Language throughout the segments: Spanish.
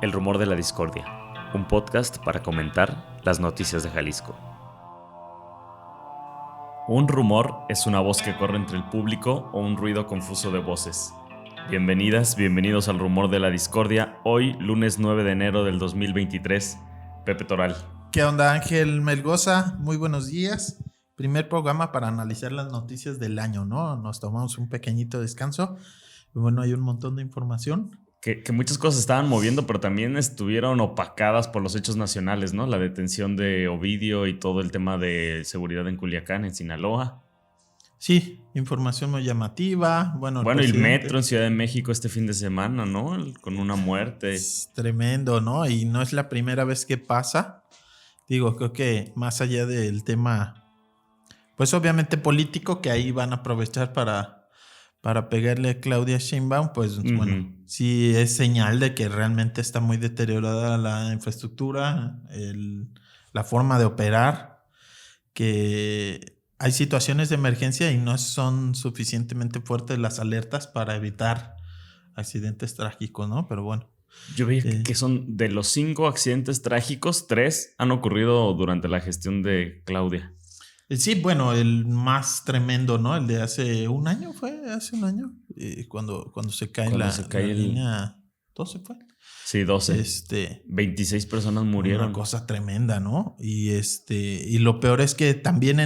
El Rumor de la Discordia, un podcast para comentar las noticias de Jalisco. Un rumor es una voz que corre entre el público o un ruido confuso de voces. Bienvenidas, bienvenidos al Rumor de la Discordia, hoy lunes 9 de enero del 2023. Pepe Toral. ¿Qué onda, Ángel Melgoza? Muy buenos días. Primer programa para analizar las noticias del año, ¿no? Nos tomamos un pequeñito descanso. Bueno, hay un montón de información. Que muchas cosas estaban moviendo, pero también estuvieron opacadas por los hechos nacionales, ¿no? La detención de Ovidio y todo el tema de seguridad en Culiacán, en Sinaloa. Sí, información muy llamativa. Bueno, el metro en Ciudad de México este fin de semana, ¿no? Con una muerte. Es tremendo, ¿no? Y no es la primera vez que pasa. Digo, creo que más allá del tema, pues obviamente político, que ahí van a aprovechar para pegarle a Claudia Sheinbaum, pues bueno, sí es señal de que realmente está muy deteriorada la infraestructura, la forma de operar, que hay situaciones de emergencia y no son suficientemente fuertes las alertas para evitar accidentes trágicos, ¿no? Pero bueno. Yo veía que son de los 5 accidentes trágicos, 3 han ocurrido durante la gestión de Claudia. Sí, bueno, el más tremendo, ¿no? El de hace un año, cuando se cae la línea 12 fue. Sí, 12. 26 personas murieron. Una cosa tremenda, ¿no? Y lo peor es que también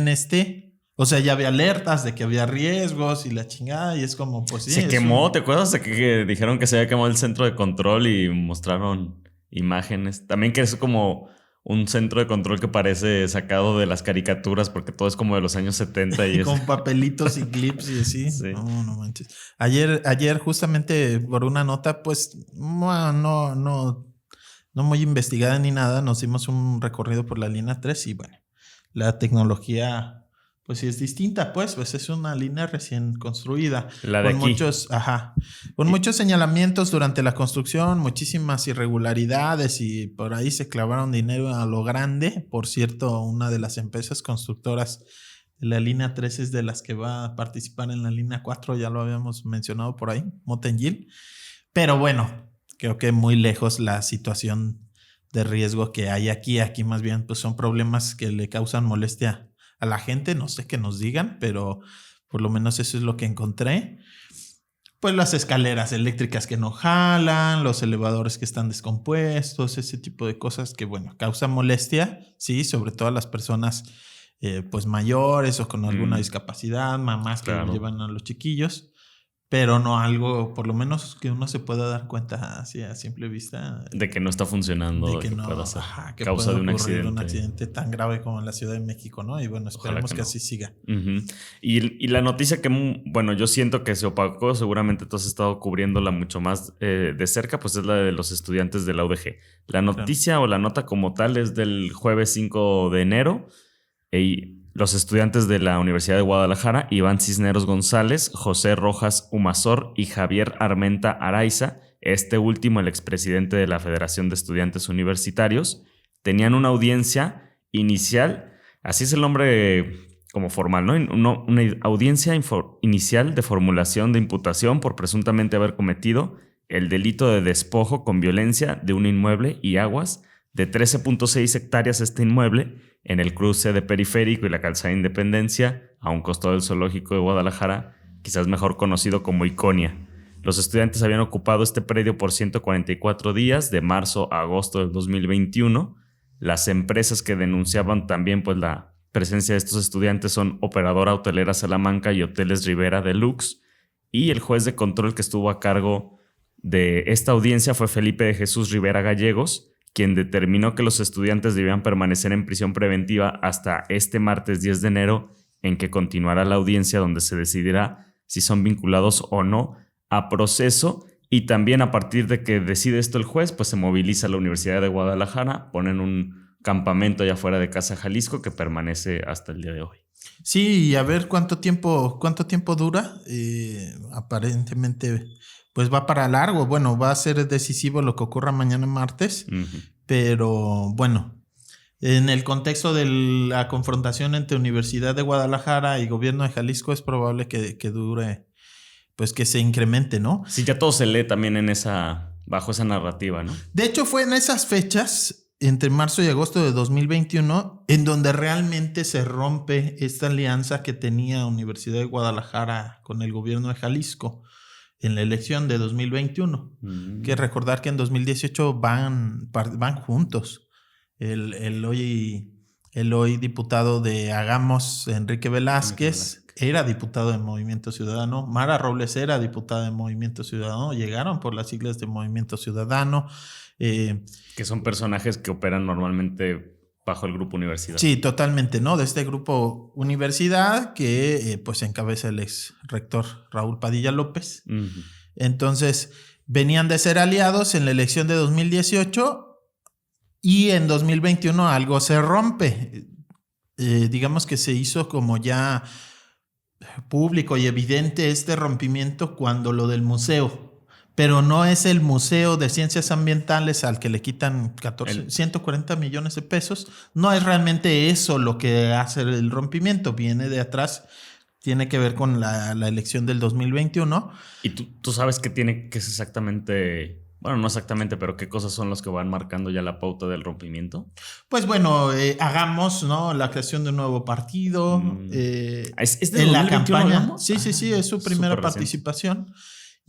o sea, ya había alertas de que había riesgos y la chingada, y es como, pues sí. Se quemó, ¿te acuerdas de que dijeron que se había quemado el centro de control y mostraron imágenes? También que es como un centro de control que parece sacado de las caricaturas porque todo es como de los años 70 y con papelitos y clips y así. Sí. No manches. Ayer justamente por una nota, pues no muy investigada ni nada, nos dimos un recorrido por la línea 3 y bueno, la tecnología pues sí es distinta, pues es una línea recién construida. La de con aquí. Muchos señalamientos durante la construcción, muchísimas irregularidades y por ahí se clavaron dinero a lo grande. Por cierto, una de las empresas constructoras de la línea 3 es de las que va a participar en la línea 4, ya lo habíamos mencionado por ahí, Motengil. Pero bueno, creo que muy lejos la situación de riesgo que hay aquí. Aquí más bien pues son problemas que le causan molestia a la gente, no sé qué nos digan, pero por lo menos eso es lo que encontré. Pues las escaleras eléctricas que no jalan, los elevadores que están descompuestos, ese tipo de cosas que, bueno, causan molestia, sí, sobre todo a las personas pues mayores o con alguna discapacidad, mamás que llevan a los chiquillos, pero no algo, por lo menos que uno se pueda dar cuenta así a simple vista. De que no está funcionando. De que no, pueda ser que causa de un accidente tan grave como en la Ciudad de México, ¿no? Y bueno, esperemos que así siga. Y la noticia que, bueno, yo siento que se opacó, seguramente tú has estado cubriéndola mucho más de cerca, pues es la de los estudiantes de la UDG. La noticia o la nota como tal es del jueves 5 de enero y los estudiantes de la Universidad de Guadalajara, Iván Cisneros González, José Rojas Humazor y Javier Armenta Araiza, este último el expresidente de la Federación de Estudiantes Universitarios, tenían una audiencia inicial, así es el nombre como formal, ¿no? Una audiencia inicial de formulación de imputación por presuntamente haber cometido el delito de despojo con violencia de un inmueble y aguas de 13.6 hectáreas este inmueble en el cruce de Periférico y la Calzada Independencia, a un costado del Zoológico de Guadalajara, quizás mejor conocido como Iconia. Los estudiantes habían ocupado este predio por 144 días, de marzo a agosto del 2021. Las empresas que denunciaban también pues la presencia de estos estudiantes son Operadora Hotelera Salamanca y Hoteles Rivera Deluxe, y el juez de control que estuvo a cargo de esta audiencia fue Felipe de Jesús Rivera Gallegos, quien determinó que los estudiantes debían permanecer en prisión preventiva hasta este martes 10 de enero, en que continuará la audiencia donde se decidirá si son vinculados o no a proceso. Y también a partir de que decide esto el juez, pues se moviliza la Universidad de Guadalajara, ponen un campamento allá afuera de Casa Jalisco que permanece hasta el día de hoy. Sí, y a ver cuánto tiempo dura. Aparentemente pues va para largo. Bueno, va a ser decisivo lo que ocurra mañana martes, pero bueno, en el contexto de la confrontación entre Universidad de Guadalajara y Gobierno de Jalisco es probable que dure, pues que se incremente, ¿no? Sí, ya todo se lee también en esa bajo esa narrativa, ¿no? De hecho, fue en esas fechas, entre marzo y agosto de 2021, en donde realmente se rompe esta alianza que tenía Universidad de Guadalajara con el gobierno de Jalisco en la elección de 2021. Que recordar que en 2018 van juntos. El hoy diputado de Hagamos, Enrique Velázquez, era diputado de Movimiento Ciudadano. Mara Robles era diputada de Movimiento Ciudadano. Llegaron por las siglas de Movimiento Ciudadano. Que son personajes que operan normalmente bajo el grupo Universidad. Sí, totalmente, ¿no? De este grupo Universidad que pues encabeza el ex rector Raúl Padilla López. Entonces, venían de ser aliados en la elección de 2018 y en 2021 algo se rompe. Digamos que se hizo como ya público y evidente este rompimiento cuando lo del museo. Pero no es el Museo de Ciencias Ambientales al que le quitan 140 millones de pesos. No es realmente eso lo que hace el rompimiento. Viene de atrás, tiene que ver con la elección del 2021. ¿Y tú sabes qué es exactamente? Bueno, no exactamente, pero ¿qué cosas son las que van marcando ya la pauta del rompimiento? Pues bueno, Hagamos, ¿no? La creación de un nuevo partido. ¿Es de en 2021, la campaña. Hagamos? Sí, es su primera participación.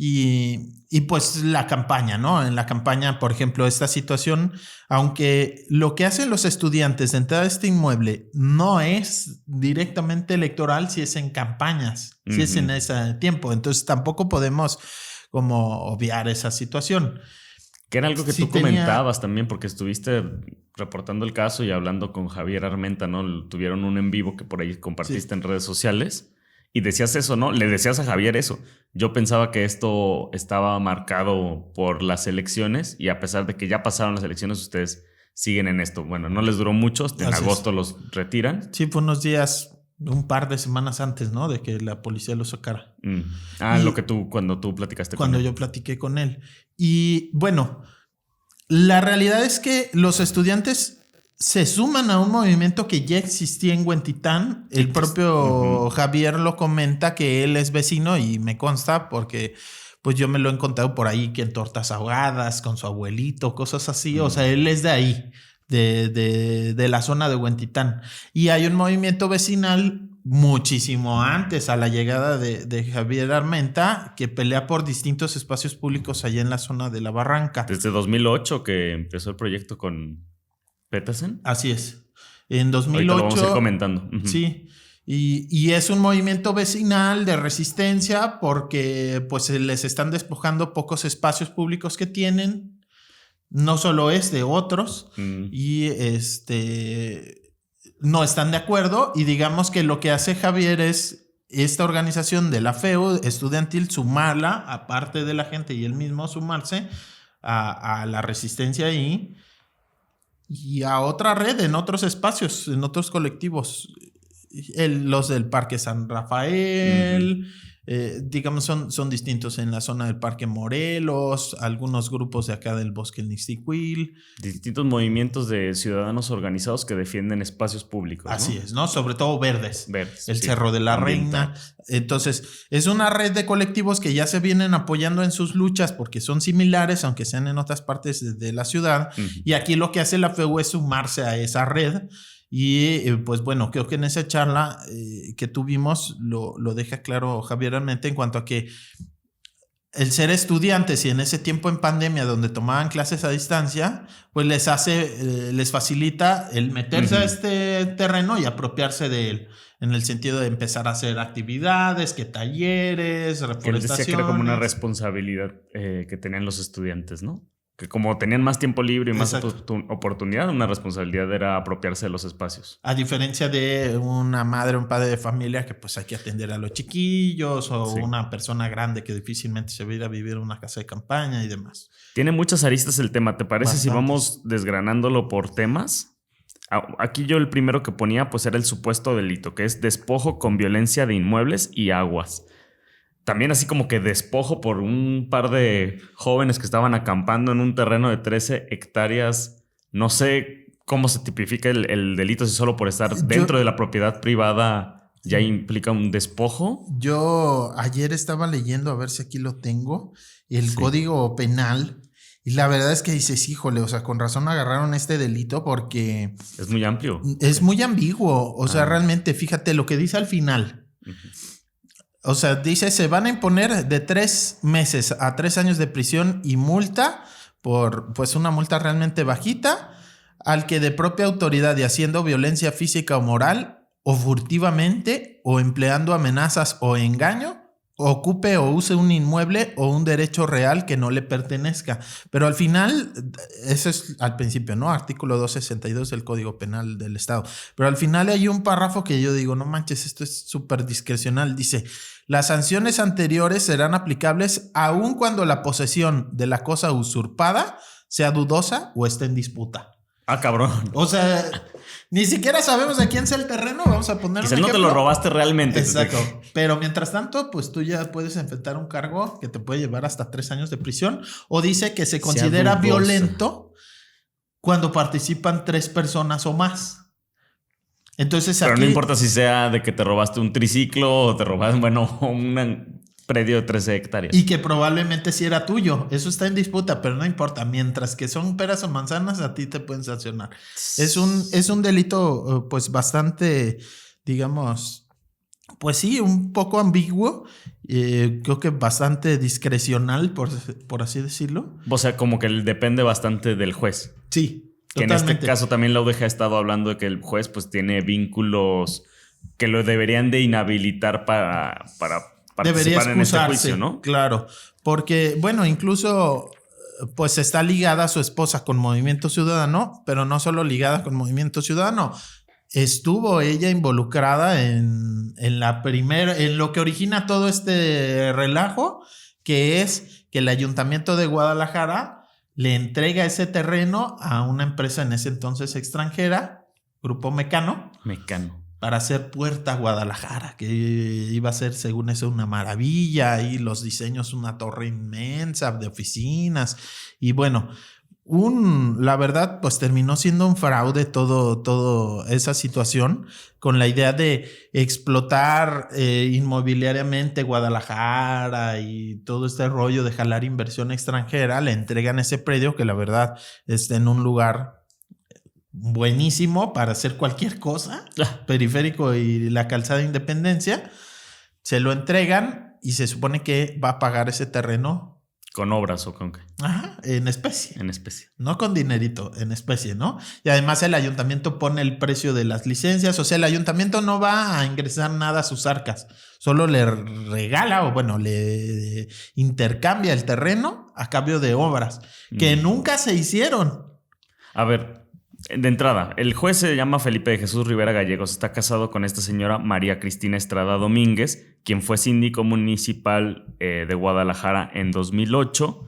Y pues la campaña, ¿no? En la campaña, por ejemplo, esta situación, aunque lo que hacen los estudiantes de entrar a este inmueble no es directamente electoral, si es en campañas, si es en ese tiempo. Entonces tampoco podemos como obviar esa situación. Que era algo que tú comentabas también, porque estuviste reportando el caso y hablando con Javier Armenta, ¿no? Tuvieron un en vivo que por ahí compartiste en redes sociales. Y decías eso, ¿no? Le decías a Javier eso. Yo pensaba que esto estaba marcado por las elecciones y a pesar de que ya pasaron las elecciones, ustedes siguen en esto. Bueno, no les duró mucho, en agosto los retiran. Sí, fue unos días, un par de semanas antes, ¿no? De que la policía lo sacara. Cuando tú platicaste con él. Cuando yo platiqué con él. Y bueno, la realidad es que los estudiantes se suman a un movimiento que ya existía en Huentitán. El propio Javier lo comenta, que él es vecino y me consta porque pues yo me lo he encontrado por ahí, que en tortas ahogadas con su abuelito, cosas así. O sea, él es de ahí, de la zona de Huentitán. Y hay un movimiento vecinal muchísimo antes a la llegada de Javier Armenta que pelea por distintos espacios públicos allá en la zona de la Barranca. Desde 2008 que empezó el proyecto con Petersen. Así es. En 2008. Ahorita lo vamos a ir comentando. Sí. Y es un movimiento vecinal de resistencia porque pues se les están despojando pocos espacios públicos que tienen. No solo de otros. Y no están de acuerdo. Y digamos que lo que hace Javier es esta organización de la FEU estudiantil sumarla, aparte de la gente y él mismo sumarse a la resistencia ahí. Y a otra red en otros espacios, en otros colectivos. Los del Parque San Rafael, digamos, son distintos en la zona del Parque Morelos, algunos grupos de acá del Bosque El Nixtiquil. Distintos movimientos de ciudadanos organizados que defienden espacios públicos, ¿no? Así es, ¿no? Sobre todo verdes. El Cerro de la Reina. Entonces, es una red de colectivos que ya se vienen apoyando en sus luchas porque son similares, aunque sean en otras partes de la ciudad. Y aquí lo que hace la FEU es sumarse a esa red. Y pues bueno, creo que en esa charla que tuvimos lo deja claro Javier Armenta en cuanto a que el ser estudiantes y en ese tiempo en pandemia donde tomaban clases a distancia, pues les facilita el meterse a este terreno y apropiarse de él, en el sentido de empezar a hacer actividades, que talleres, reforestaciones. Que él decía que era como una responsabilidad que tenían los estudiantes, ¿no? Que como tenían más tiempo libre y más oportunidad, una responsabilidad era apropiarse de los espacios. A diferencia de una madre o un padre de familia que pues hay que atender a los chiquillos o una persona grande que difícilmente se va a ir a vivir en una casa de campaña y demás. Tiene muchas aristas el tema. ¿Te parece si vamos desgranándolo por temas? Aquí yo el primero que ponía pues era el supuesto delito, que es despojo con violencia de inmuebles y aguas. También así como que despojo por un par de jóvenes que estaban acampando en un terreno de 13 hectáreas. No sé cómo se tipifica el delito, si solo por estar dentro de la propiedad privada ya implica un despojo. Yo ayer estaba leyendo, a ver si aquí lo tengo, el Código Penal, Y la verdad es que dices, híjole, o sea, con razón agarraron este delito porque... Es muy amplio. Es muy ambiguo. O sea, realmente, fíjate lo que dice al final. O sea, dice, se van a imponer de 3 meses a 3 años de prisión y multa por, pues, una multa realmente bajita al que de propia autoridad y haciendo violencia física o moral o furtivamente o empleando amenazas o engaño ocupe o use un inmueble o un derecho real que no le pertenezca. Pero al final, eso es al principio, ¿no? Artículo 262 del Código Penal del Estado. Pero al final hay un párrafo que yo digo, no manches, esto es súper discrecional. Dice, las sanciones anteriores serán aplicables aun cuando la posesión de la cosa usurpada sea dudosa o esté en disputa. Ah, cabrón. O sea, ni siquiera sabemos de quién sea el terreno. Vamos a poner Quizás no te lo robaste realmente. Exacto. Pero mientras tanto, pues tú ya puedes enfrentar un cargo que te puede llevar hasta 3 años de prisión. O dice que se considera violento cuando participan 3 personas o más. Entonces pero aquí... no importa si sea de que te robaste un triciclo o te robaste, bueno, un predio de 13 hectáreas. Y que probablemente sí era tuyo. Eso está en disputa, pero no importa. Mientras que son peras o manzanas, a ti te pueden sancionar. Es un delito, pues, bastante, digamos, pues sí, un poco ambiguo. Creo que bastante discrecional, por así decirlo. O sea, como que depende bastante del juez. Sí, que totalmente. En este caso también la UDG ha estado hablando de que el juez pues tiene vínculos que lo deberían de inhabilitar para participar en este juicio, ¿no? Claro, porque, bueno, incluso pues está ligada a su esposa con Movimiento Ciudadano, pero no solo ligada con Movimiento Ciudadano. Estuvo ella involucrada en lo que origina todo este relajo, que es que el Ayuntamiento de Guadalajara le entrega ese terreno a una empresa en ese entonces extranjera, Grupo Mecano. Para hacer Puerta Guadalajara, que iba a ser, según eso, una maravilla. Y los diseños, una torre inmensa de oficinas. Y bueno, la verdad, pues terminó siendo un fraude todo esa situación, con la idea de explotar inmobiliariamente Guadalajara y todo este rollo de jalar inversión extranjera. Le entregan ese predio que la verdad está en un lugar buenísimo para hacer cualquier cosa, Periférico y la Calzada Independencia. Se lo entregan y se supone que va a pagar ese terreno. ¿Con obras o con qué? Ajá, en especie. En especie. No con dinerito, en especie, ¿no? Y además el ayuntamiento pone el precio de las licencias. O sea, el ayuntamiento no va a ingresar nada a sus arcas. Solo le regala o, bueno, le intercambia el terreno a cambio de obras que nunca se hicieron. A ver, de entrada, el juez se llama Felipe de Jesús Rivera Gallegos. Está casado con esta señora María Cristina Estrada Domínguez, quien fue síndico municipal de Guadalajara en 2008,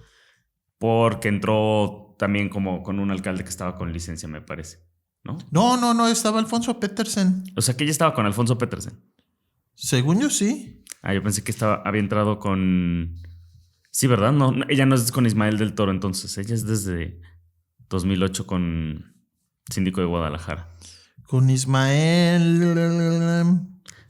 porque entró también como con un alcalde que estaba con licencia, me parece, ¿no? No, estaba Alfonso Petersen. O sea, que ella estaba con Alfonso Petersen. Según yo, sí. Yo pensé que había entrado con... Sí, ¿verdad? No, ella no es con Ismael del Toro, entonces. Ella es desde 2008 con síndico de Guadalajara. Con Ismael...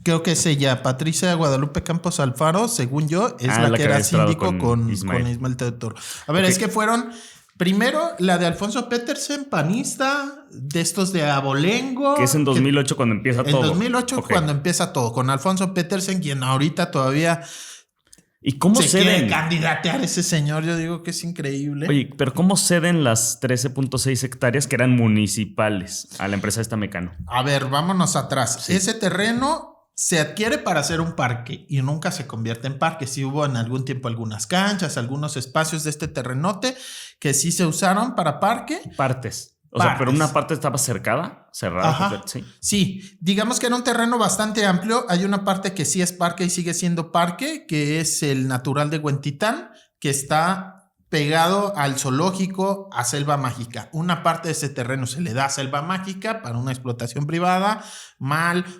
Creo que es ella, Patricia Guadalupe Campos Alfaro, según yo, es la que era síndico con Ismael del Toro. A ver, es que fueron... Primero, la de Alfonso Petersen, panista, de estos de Abolengo. Que es en 2008 cuando empieza todo. En 2008 cuando empieza todo, con Alfonso Petersen, quien ahorita todavía... ¿Y cómo se quiere candidatear ese señor? Yo digo que es increíble. Oye, pero ¿cómo ceden las 13.6 hectáreas que eran municipales a la empresa esta Mecano? A ver, vámonos atrás. Sí. Ese terreno se adquiere para hacer un parque y nunca se convierte en parque. Sí hubo en algún tiempo algunas canchas, algunos espacios de este terrenote que sí se usaron para parque. Partes. O sea, pero una parte estaba cerrada. Ajá. Sí, digamos que era un terreno bastante amplio. Hay una parte que sí es parque y sigue siendo parque, que es el natural de Huentitán, que está pegado al zoológico, a Selva Mágica. Una parte de ese terreno se le da a Selva Mágica para una explotación privada,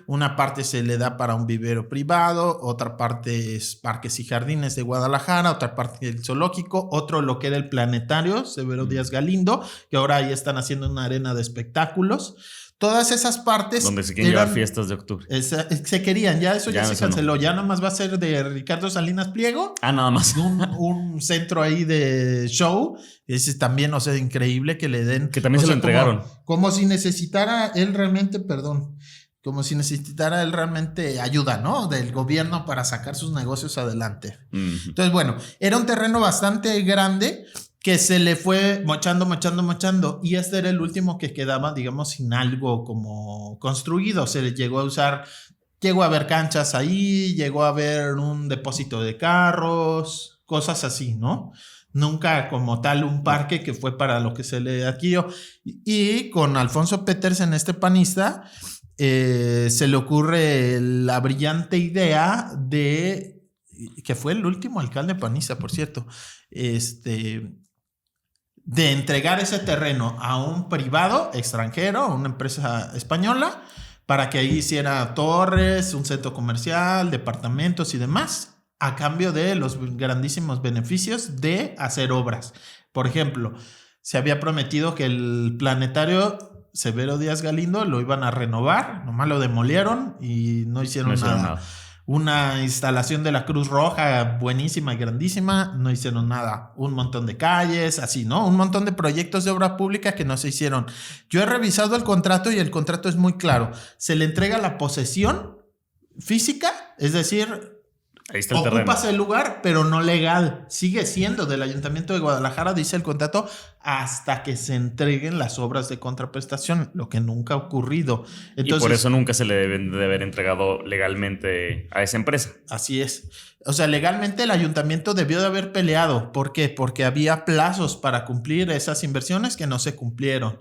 una parte se le da para un vivero privado, otra parte es Parques y Jardines de Guadalajara, otra parte del zoológico, otro lo que era el planetario Severo Díaz Galindo, que ahora ahí están haciendo una arena de espectáculos. Todas esas partes... Donde se quieren llevar fiestas de octubre. Se querían, ya eso ya se canceló. No. Ya nada más va a ser de Ricardo Salinas Pliego. Nada más. Un centro ahí de show. Ese también, o sea, increíble que le den... Que también se lo entregaron. Como si necesitara él realmente, ayuda, ¿no? Del gobierno para sacar sus negocios adelante. Entonces, bueno, era un terreno bastante grande que se le fue mochando. Y este era el último que quedaba, digamos, sin algo como construido. Se le llegó a haber canchas ahí, llegó a haber un depósito de carros, cosas así, ¿no? Nunca como tal un parque que fue para lo que se le adquirió. Y con Alfonso Petersen, este panista, se le ocurre la brillante idea de, que fue el último alcalde panista, por cierto, de entregar ese terreno a un privado extranjero, a una empresa española, para que ahí hiciera torres, un centro comercial, departamentos y demás, a cambio de los grandísimos beneficios de hacer obras. Por ejemplo, se había prometido que el planetario Severo Díaz Galindo lo iban a renovar, nomás lo demolieron y no hicieron nada. Una instalación de la Cruz Roja buenísima y grandísima, no hicieron nada. Un montón de calles, así, ¿no? Un montón de proyectos de obra pública que no se hicieron. Yo he revisado el contrato y el contrato es muy claro. Se le entrega la posesión física, es decir, ahí está el ocupas terreno. el lugar, pero no legal. Sigue siendo del Ayuntamiento de Guadalajara, dice el contrato, hasta que se entreguen las obras de contraprestación, lo que nunca ha ocurrido. Entonces, y por eso nunca se le deben de haber entregado legalmente a esa empresa. Así es. O sea, legalmente el ayuntamiento debió de haber peleado. ¿Por qué? Porque había plazos para cumplir esas inversiones que no se cumplieron.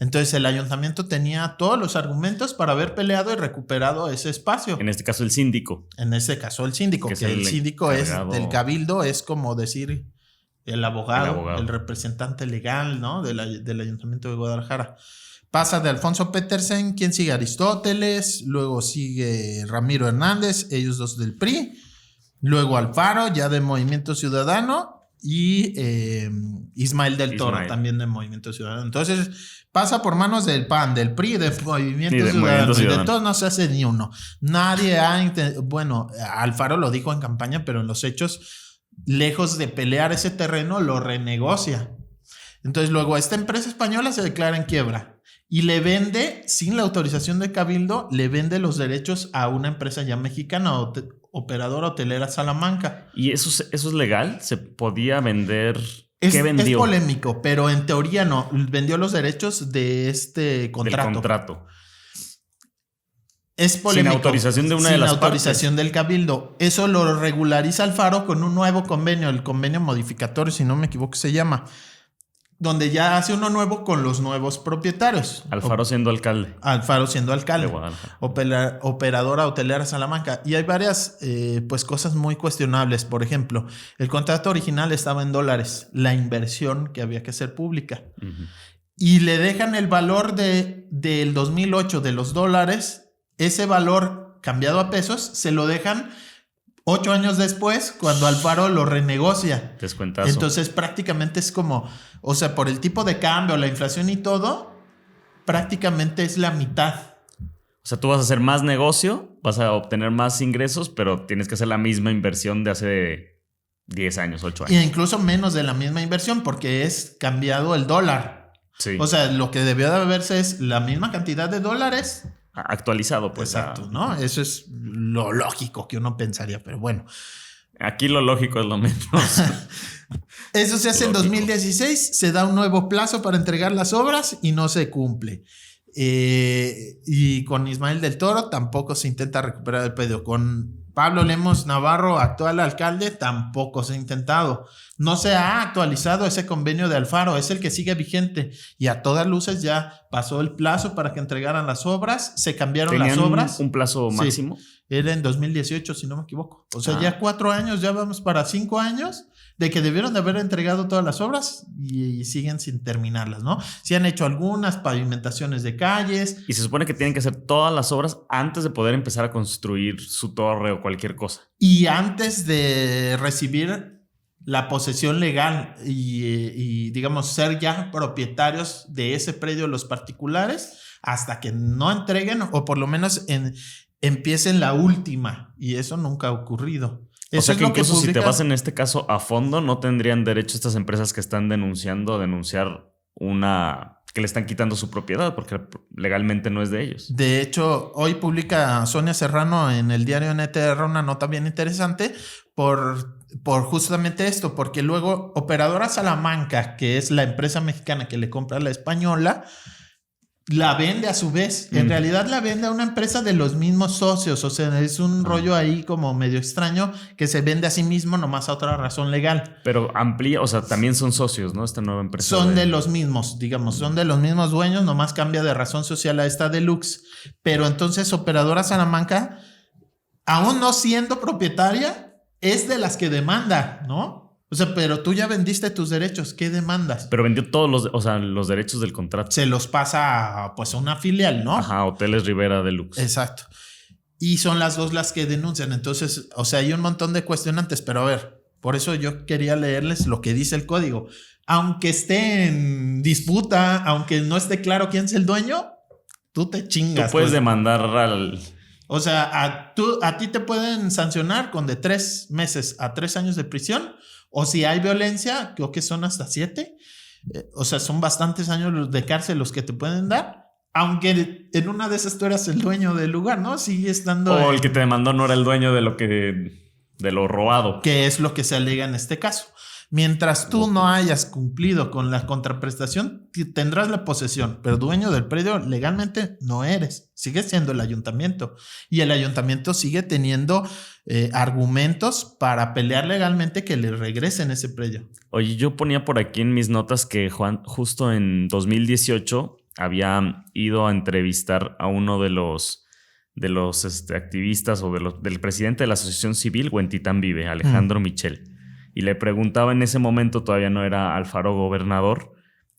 Entonces el ayuntamiento tenía todos los argumentos para haber peleado y recuperado ese espacio. En este caso el síndico. En este caso el síndico. Que el síndico encargado. Es del cabildo, es como decir el abogado, el representante legal, ¿no? del ayuntamiento de Guadalajara. Pasa de Alfonso Petersen, ¿quién sigue? Aristóteles, luego sigue Ramiro Hernández, ellos dos del PRI. Luego Alfaro, ya de Movimiento Ciudadano, y Ismael del Toro, también de Movimiento Ciudadano. Entonces pasa por manos del PAN, del PRI, de Movimiento Ciudadano. Y de todos no se hace ni uno. Nadie bueno, Alfaro lo dijo en campaña, pero en los hechos, lejos de pelear ese terreno, lo renegocia. Entonces luego esta empresa española se declara en quiebra y le vende, sin la autorización de Cabildo, le vende los derechos a una empresa ya mexicana, Operadora Hotelera Salamanca. ¿Y eso es legal? ¿Se podía vender? ¿Qué vendió? Es polémico, pero en teoría no. Vendió los derechos de este contrato. Del contrato. Es polémico. Sin autorización de una de las partes. Sin autorización del Cabildo. Eso lo regulariza Alfaro con un nuevo convenio, el convenio modificatorio, si no me equivoco se llama, donde ya hace uno nuevo con los nuevos propietarios. Alfaro siendo alcalde. Alfaro siendo alcalde. Operadora Hotelera Salamanca. Y hay varias pues cosas muy cuestionables. Por ejemplo, el contrato original estaba en $, la inversión que había que hacer pública. Y le dejan el valor del 2008 de los $, ese valor cambiado a pesos, se lo dejan 8 años después, cuando Alfaro lo renegocia. Descuentazo. Entonces prácticamente es como, o sea, por el tipo de cambio, la inflación y todo, prácticamente es la mitad. O sea, tú vas a hacer más negocio, vas a obtener más ingresos, pero tienes que hacer la misma inversión de hace 10 años, 8 años. Y incluso menos de la misma inversión, porque es cambiado el dólar. Sí. O sea, lo que debió de verse es la misma cantidad de $. Actualizado, pues. Exacto, ¿no? Eso es lo lógico que uno pensaría, pero bueno. Aquí lo lógico es lo menos. Eso se hace en 2016, se da un nuevo plazo para entregar las obras y no se cumple. Y con Ismael del Toro tampoco se intenta recuperar el predio. Con Pablo Lemos Navarro, actual alcalde, tampoco se ha intentado. No se ha actualizado ese convenio de Alfaro, es el que sigue vigente. Y a todas luces ya pasó el plazo para que entregaran las obras, se cambiaron las obras. ¿Un plazo máximo? Sí, era en 2018, si no me equivoco. O sea, ya 4 años, ya vamos para 5 años de que debieron de haber entregado todas las obras y siguen sin terminarlas, ¿no? Sí han hecho algunas pavimentaciones de calles. Y se supone que tienen que hacer todas las obras antes de poder empezar a construir su torre o cualquier cosa. Y antes de recibir la posesión legal y digamos, ser ya propietarios de ese predio los particulares, hasta que no entreguen o por lo menos empiecen la última. Y eso nunca ha ocurrido. O sea que incluso si te vas en este caso a fondo, no tendrían derecho estas empresas que están denunciando a denunciar que le están quitando su propiedad porque legalmente no es de ellos. De hecho, hoy publica Sonia Serrano en el diario NTR una nota bien interesante por justamente esto, porque luego Operadora Salamanca, que es la empresa mexicana que le compra a la española, la vende a su vez. En realidad la vende a una empresa de los mismos socios. O sea, es un rollo ahí como medio extraño que se vende a sí mismo nomás a otra razón legal. Pero amplía, o sea, también son socios, ¿no? Esta nueva empresa. Son de los mismos, digamos, son de los mismos dueños, nomás cambia de razón social a esta Deluxe. Pero entonces Operadora Salamanca, aún no siendo propietaria, es de las que demanda, ¿no? O sea, pero tú ya vendiste tus derechos, ¿qué demandas? Pero vendió todos los derechos del contrato. Se los pasa pues a una filial, ¿no? Ajá, Hoteles Rivera Deluxe. Exacto. Y son las dos las que denuncian. Entonces, o sea, hay un montón de cuestionantes, pero a ver, por eso yo quería leerles lo que dice el código. Aunque esté en disputa, aunque no esté claro quién es el dueño, tú te chingas. Tú puedes demandar al... O sea, a ti te pueden sancionar con de 3 meses a 3 años de prisión. O si hay violencia, creo que son hasta 7. O sea, son bastantes años de cárcel los que te pueden dar. Aunque en una de esas tú eras el dueño del lugar, ¿no? Sigue estando... O el que te demandó no era el dueño de lo robado. Que es lo que se alega en este caso. Mientras tú no hayas cumplido con la contraprestación, tendrás la posesión, pero dueño del predio legalmente no eres. Sigue siendo el ayuntamiento. Y el ayuntamiento sigue teniendo argumentos para pelear legalmente que le regresen ese predio. Oye, yo ponía por aquí en mis notas que Juan justo en 2018 había ido a entrevistar a uno de los activistas o del presidente de la Asociación Civil Huentitán Vive, Alejandro Michel. Y le preguntaba en ese momento, todavía no era Alfaro gobernador,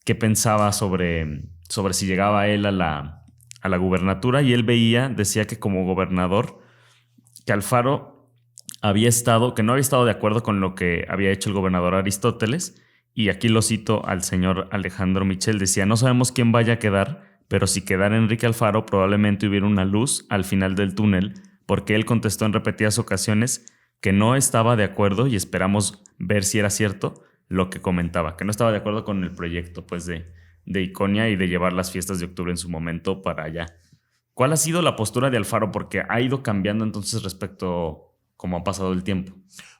qué pensaba sobre si llegaba él a la gubernatura. Y él decía que como gobernador, que Alfaro que no había estado de acuerdo con lo que había hecho el gobernador Aristóteles. Y aquí lo cito al señor Alejandro Michel, decía: no sabemos quién vaya a quedar, pero si quedara Enrique Alfaro probablemente hubiera una luz al final del túnel, porque él contestó en repetidas ocasiones que no estaba de acuerdo, y esperamos ver si era cierto lo que comentaba, que no estaba de acuerdo con el proyecto pues de Iconia y de llevar las fiestas de octubre en su momento para allá. ¿Cuál ha sido la postura de Alfaro? Porque ha ido cambiando entonces respecto cómo ha pasado el tiempo.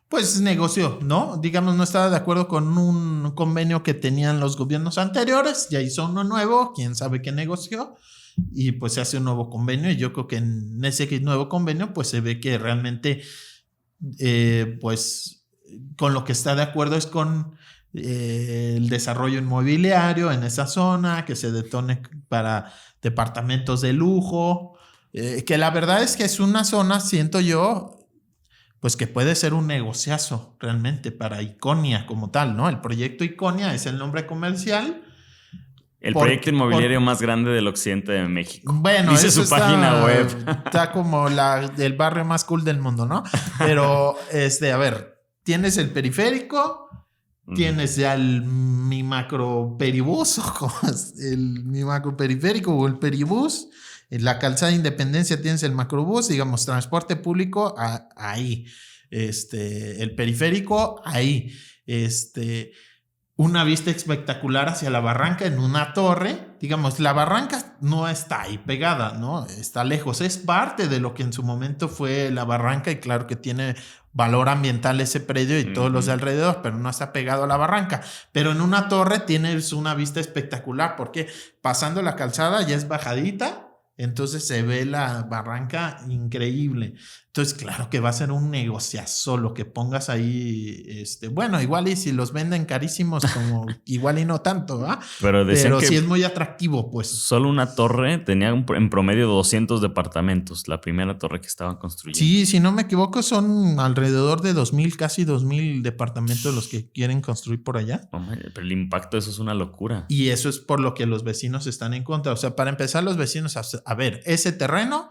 Pues negoció, ¿no? Digamos, no estaba de acuerdo con un convenio que tenían los gobiernos anteriores, ya hizo uno nuevo, quién sabe qué negoció, y pues se hace un nuevo convenio, y yo creo que en ese nuevo convenio pues se ve que realmente pues con lo que está de acuerdo es con el desarrollo inmobiliario en esa zona, que se detone para departamentos de lujo, que la verdad es que es una zona, siento yo, pues que puede ser un negociazo realmente para Iconia como tal, ¿no? El proyecto Iconia es el nombre comercial. El proyecto inmobiliario más grande del occidente de México. Bueno, dice su página web. Está como el barrio más cool del mundo, ¿no? Pero, a ver, tienes el periférico, tienes ya mi macro peribús, mi macro periférico o el peribús. En la calzada Independencia tienes el macrobús, digamos, transporte público ahí. El periférico ahí. Una vista espectacular hacia la barranca en una torre. Digamos, la barranca no está ahí pegada, ¿no? Está lejos. Es parte de lo que en su momento fue la barranca, y claro que tiene valor ambiental ese predio y todos los de alrededor, pero no está pegado a la barranca. Pero en una torre tienes una vista espectacular porque pasando la calzada ya es bajadita. Entonces se ve la barranca increíble. Entonces, claro que va a ser un negociazo lo que pongas ahí. Bueno, igual y si los venden carísimos, como igual y no tanto, ¿verdad? Pero sí es muy atractivo, pues. Solo una torre tenía en promedio 200 departamentos, la primera torre que estaban construyendo. Sí, si no me equivoco, son alrededor de 2,000, casi 2,000 departamentos los que quieren construir por allá. Oh, pero el impacto de eso es una locura. Y eso es por lo que los vecinos están en contra. O sea, para empezar, los vecinos, a ver, ese terreno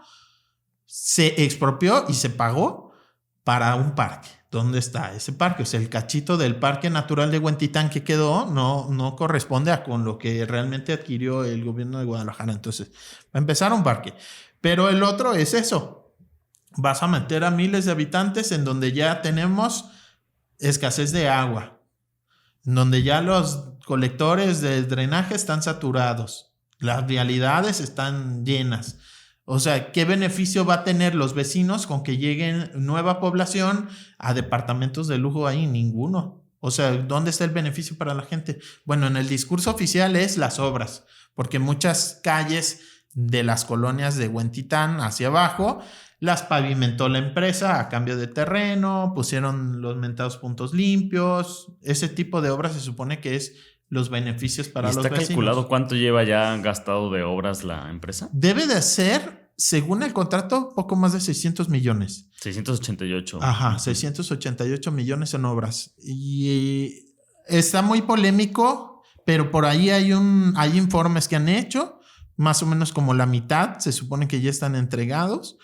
se expropió y se pagó para un parque. ¿Dónde está ese parque? O sea, el cachito del Parque Natural de Huentitán que quedó no corresponde a con lo que realmente adquirió el gobierno de Guadalajara. Entonces, va a empezar un parque. Pero el otro es eso. Vas a meter a miles de habitantes en donde ya tenemos escasez de agua, en donde ya los colectores de drenaje están saturados, las vialidades están llenas. O sea, ¿qué beneficio va a tener los vecinos con que lleguen nueva población a departamentos de lujo ahí? Ninguno. O sea, ¿dónde está el beneficio para la gente? Bueno, en el discurso oficial es las obras, porque muchas calles de las colonias de Huentitán hacia abajo las pavimentó la empresa a cambio de terreno, pusieron los mentados puntos limpios. Ese tipo de obras se supone que es los beneficios para los vecinos. ¿Está calculado cuánto lleva ya gastado de obras la empresa? Debe de ser, según el contrato, poco más de 600 millones. 688. Ajá, 688 millones en obras. Y está muy polémico, pero por ahí hay informes que han hecho, más o menos como la mitad, se supone que ya están entregados.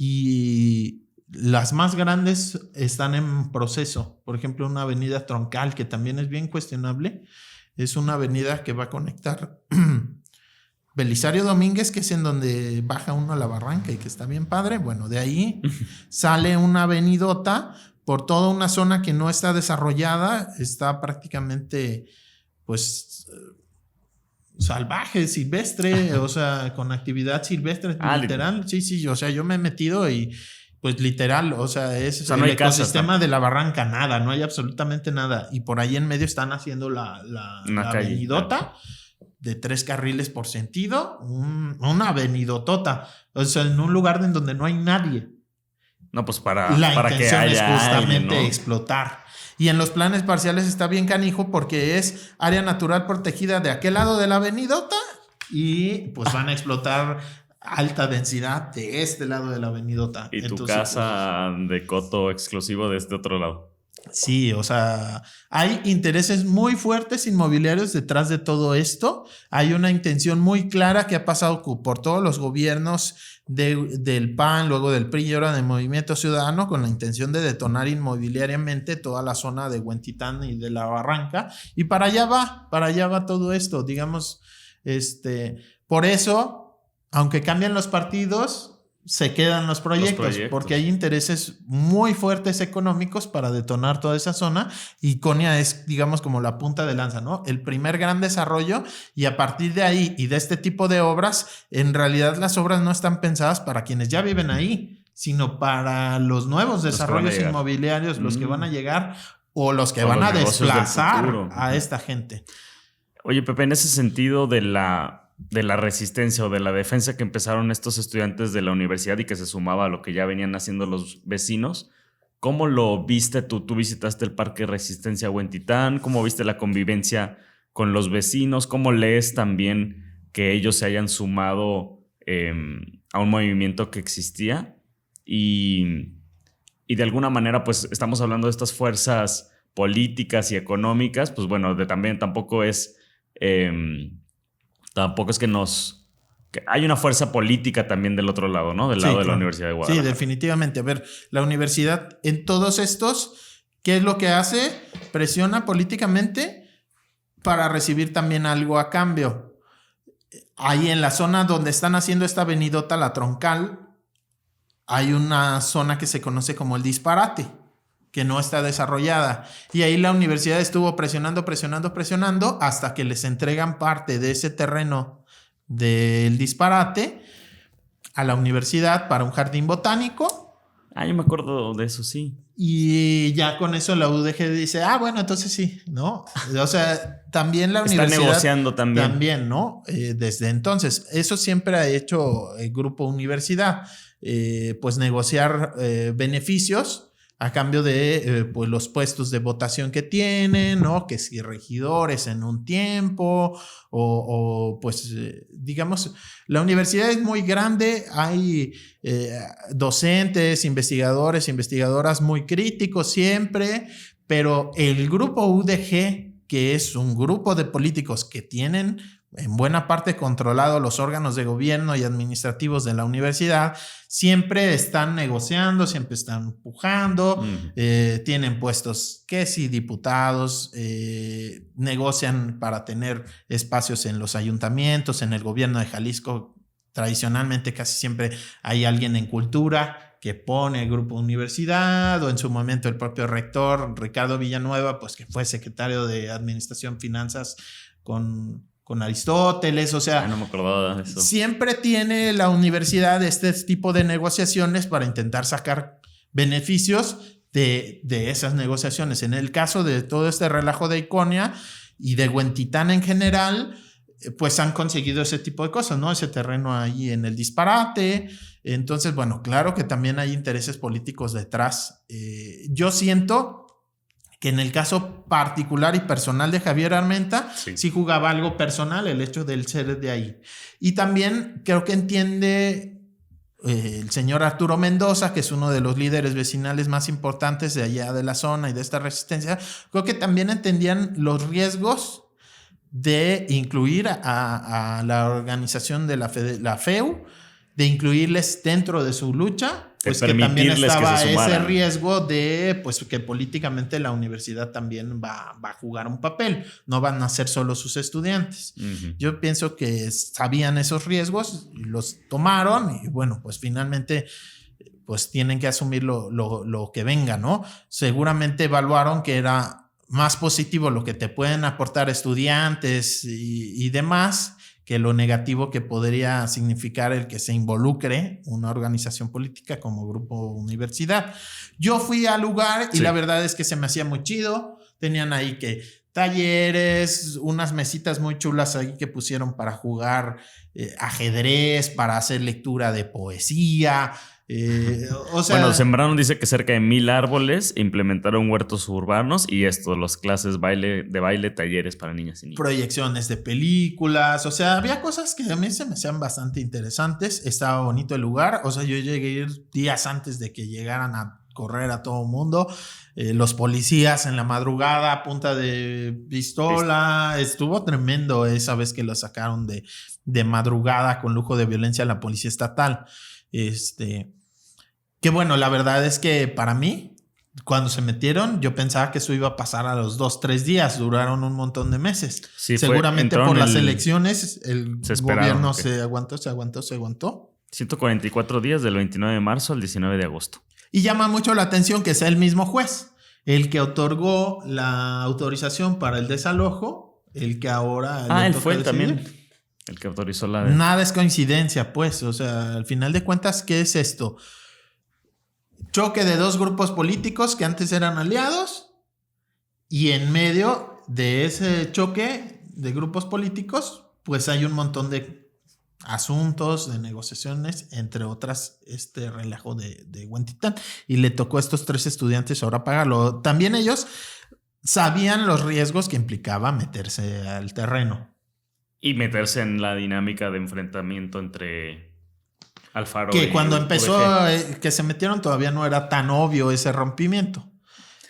Y las más grandes están en proceso. Por ejemplo, una avenida troncal que también es bien cuestionable. Es una avenida que va a conectar Belisario Domínguez, que es en donde baja uno a la barranca y que está bien padre. Bueno, de ahí sale una avenidota por toda una zona que no está desarrollada. Está prácticamente, pues, salvaje, silvestre, o sea, con actividad silvestre, literal. Sí, o sea, yo me he metido y pues literal, o sea, es el ecosistema de la barranca, nada, no hay absolutamente nada. Y por ahí en medio están haciendo la avenidota de 3 carriles por sentido, una avenidotota, o sea, en un lugar en donde no hay nadie. No, pues para intención que haya es justamente alguien, ¿no? explotar. Y en los planes parciales está bien canijo porque es área natural protegida de aquel lado de la avenidota y pues van a explotar alta densidad de este lado de la avenidota. Y entonces, tu casa de coto exclusivo de este otro lado. Sí, o sea, hay intereses muy fuertes inmobiliarios detrás de todo esto. Hay una intención muy clara que ha pasado por todos los gobiernos del PAN, luego del PRI y ahora del Movimiento Ciudadano, con la intención de detonar inmobiliariamente toda la zona de Huentitán y de la Barranca. Y para allá va todo esto, digamos, por eso, aunque cambian los partidos, se quedan los proyectos, porque hay intereses muy fuertes económicos para detonar toda esa zona y Konya es, digamos, como la punta de lanza, ¿no? El primer gran desarrollo y a partir de ahí y de este tipo de obras, en realidad las obras no están pensadas para quienes ya viven ahí, sino para los nuevos desarrollos inmobiliarios, los que van a llegar o los que van a desplazar a esta gente. Oye, Pepe, en ese sentido de la resistencia o de la defensa que empezaron estos estudiantes de la universidad y que se sumaba a lo que ya venían haciendo los vecinos, ¿cómo lo viste tú? ¿Tú visitaste el Parque Resistencia Huentitán? ¿Cómo viste la convivencia con los vecinos? ¿Cómo lees también que ellos se hayan sumado a un movimiento que existía? Y de alguna manera, pues estamos hablando de estas fuerzas políticas y económicas, pues bueno, tampoco es que hay una fuerza política también del otro lado, ¿no? Del lado de la Universidad de Guadalajara. Sí, definitivamente. A ver, la universidad en todos estos, ¿qué es lo que hace? Presiona políticamente para recibir también algo a cambio. Ahí en la zona donde están haciendo esta avenidota, la troncal, hay una zona que se conoce como el Disparate, que no está desarrollada. Y ahí la universidad estuvo presionando hasta que les entregan parte de ese terreno del Disparate a la universidad para un jardín botánico. Yo me acuerdo de eso, sí. Y ya con eso la UDG dice, bueno, entonces sí, ¿no? O sea, también la universidad... Está negociando también. También, ¿no? Desde entonces. Eso siempre ha hecho el grupo universidad. Pues negociar beneficios a cambio de pues los puestos de votación que tienen, ¿no? Que si regidores en un tiempo o pues digamos, la universidad es muy grande, hay docentes, investigadores, investigadoras muy críticos siempre, pero el grupo UDG, que es un grupo de políticos que tienen en buena parte controlado los órganos de gobierno y administrativos de la universidad, siempre están negociando, siempre están empujando, tienen puestos que si diputados, negocian para tener espacios en los ayuntamientos, en el gobierno de Jalisco. Tradicionalmente casi siempre hay alguien en cultura que pone el grupo universidad, o en su momento el propio rector Ricardo Villanueva, pues que fue secretario de Administración Finanzas con Aristóteles, o sea, no me acordaba de eso. Siempre tiene la universidad este tipo de negociaciones para intentar sacar beneficios de esas negociaciones. En el caso de todo este relajo de Iconia y de Huentitán en general, pues han conseguido ese tipo de cosas, ¿no? Ese terreno ahí en el disparate. Entonces, bueno, claro que también hay intereses políticos detrás. Yo siento que en el caso particular y personal de Javier Armenta, sí jugaba algo personal el hecho de él ser de ahí. Y también creo que entiende el señor Arturo Mendoza, que es uno de los líderes vecinales más importantes de allá de la zona y de esta resistencia, creo que también entendían los riesgos de incluir a la organización de la FEU, de incluirles dentro de su lucha, pues que también estaba ese riesgo de pues que políticamente la universidad también va a jugar un papel, no van a ser solo sus estudiantes. Yo pienso que sabían esos riesgos y los tomaron y bueno, pues finalmente pues tienen que asumir lo que venga, ¿no? Seguramente evaluaron que era más positivo lo que te pueden aportar estudiantes y demás que lo negativo que podría significar el que se involucre una organización política como Grupo Universidad. Yo fui al lugar y la verdad es que se me hacía muy chido. Tenían ahí que talleres, unas mesitas muy chulas ahí que pusieron para jugar ajedrez, para hacer lectura de poesía. O sea, bueno, sembraron, dice que cerca de 1,000 árboles, implementaron huertos urbanos y las clases de baile, talleres para niñas y niños. Proyecciones de películas, o sea, había cosas que a mí se me hacían bastante interesantes. Estaba bonito el lugar, o sea, yo llegué a ir días antes de que llegaran a correr a todo mundo. Los policías en la madrugada a punta de pistola. Estuvo tremendo esa vez que lo sacaron de madrugada con lujo de violencia a la policía estatal. Que bueno, la verdad es que para mí, cuando se metieron, yo pensaba que eso iba a pasar a los 2-3 días. Duraron un montón de meses. Sí, seguramente por las elecciones, el gobierno se aguantó. 144 días del 29 de marzo al 19 de agosto. Y llama mucho la atención que sea el mismo juez el que otorgó la autorización para el desalojo, el que ahora... él fue también el que autorizó la... Nada es coincidencia, pues. O sea, al final de cuentas, ¿qué es esto? Choque de dos grupos políticos que antes eran aliados y en medio de ese choque de grupos políticos pues hay un montón de asuntos, de negociaciones, entre otras este relajo de Huentitán, y le tocó a estos 3 estudiantes ahora pagarlo. También ellos sabían los riesgos que implicaba meterse al terreno y meterse en la dinámica de enfrentamiento entre Alfaro que cuando empezó que se metieron todavía no era tan obvio ese rompimiento.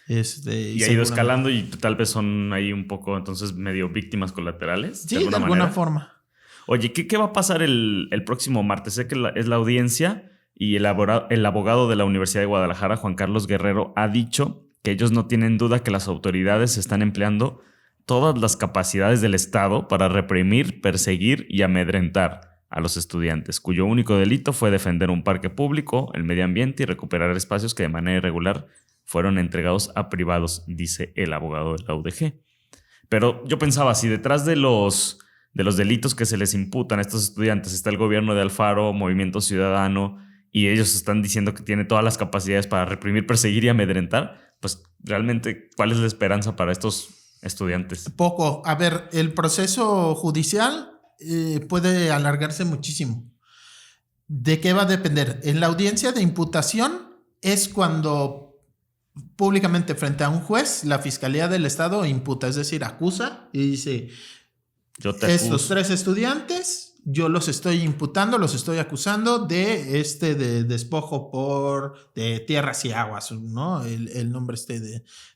Y ha ido escalando y tal vez son ahí un poco entonces medio víctimas colaterales. Sí, de alguna forma. Oye, ¿qué va a pasar el próximo martes? Sé que es la audiencia y el abogado de la Universidad de Guadalajara, Juan Carlos Guerrero, ha dicho que ellos no tienen duda que las autoridades están empleando todas las capacidades del Estado para reprimir, perseguir y amedrentar a los estudiantes, cuyo único delito fue defender un parque público, el medio ambiente y recuperar espacios que de manera irregular fueron entregados a privados, dice el abogado de la UDG. Pero yo pensaba, si detrás de los delitos que se les imputan a estos estudiantes está el gobierno de Alfaro, Movimiento Ciudadano, y ellos están diciendo que tiene todas las capacidades para reprimir, perseguir y amedrentar, pues realmente, ¿cuál es la esperanza para estos estudiantes? Poco. A ver, el proceso judicial puede alargarse muchísimo. ¿De qué va a depender? En la audiencia de imputación es cuando públicamente frente a un juez la Fiscalía del Estado imputa, es decir, acusa y dice: estos 3 estudiantes yo los estoy imputando, los estoy acusando de de despojo de tierras y aguas, ¿no? El nombre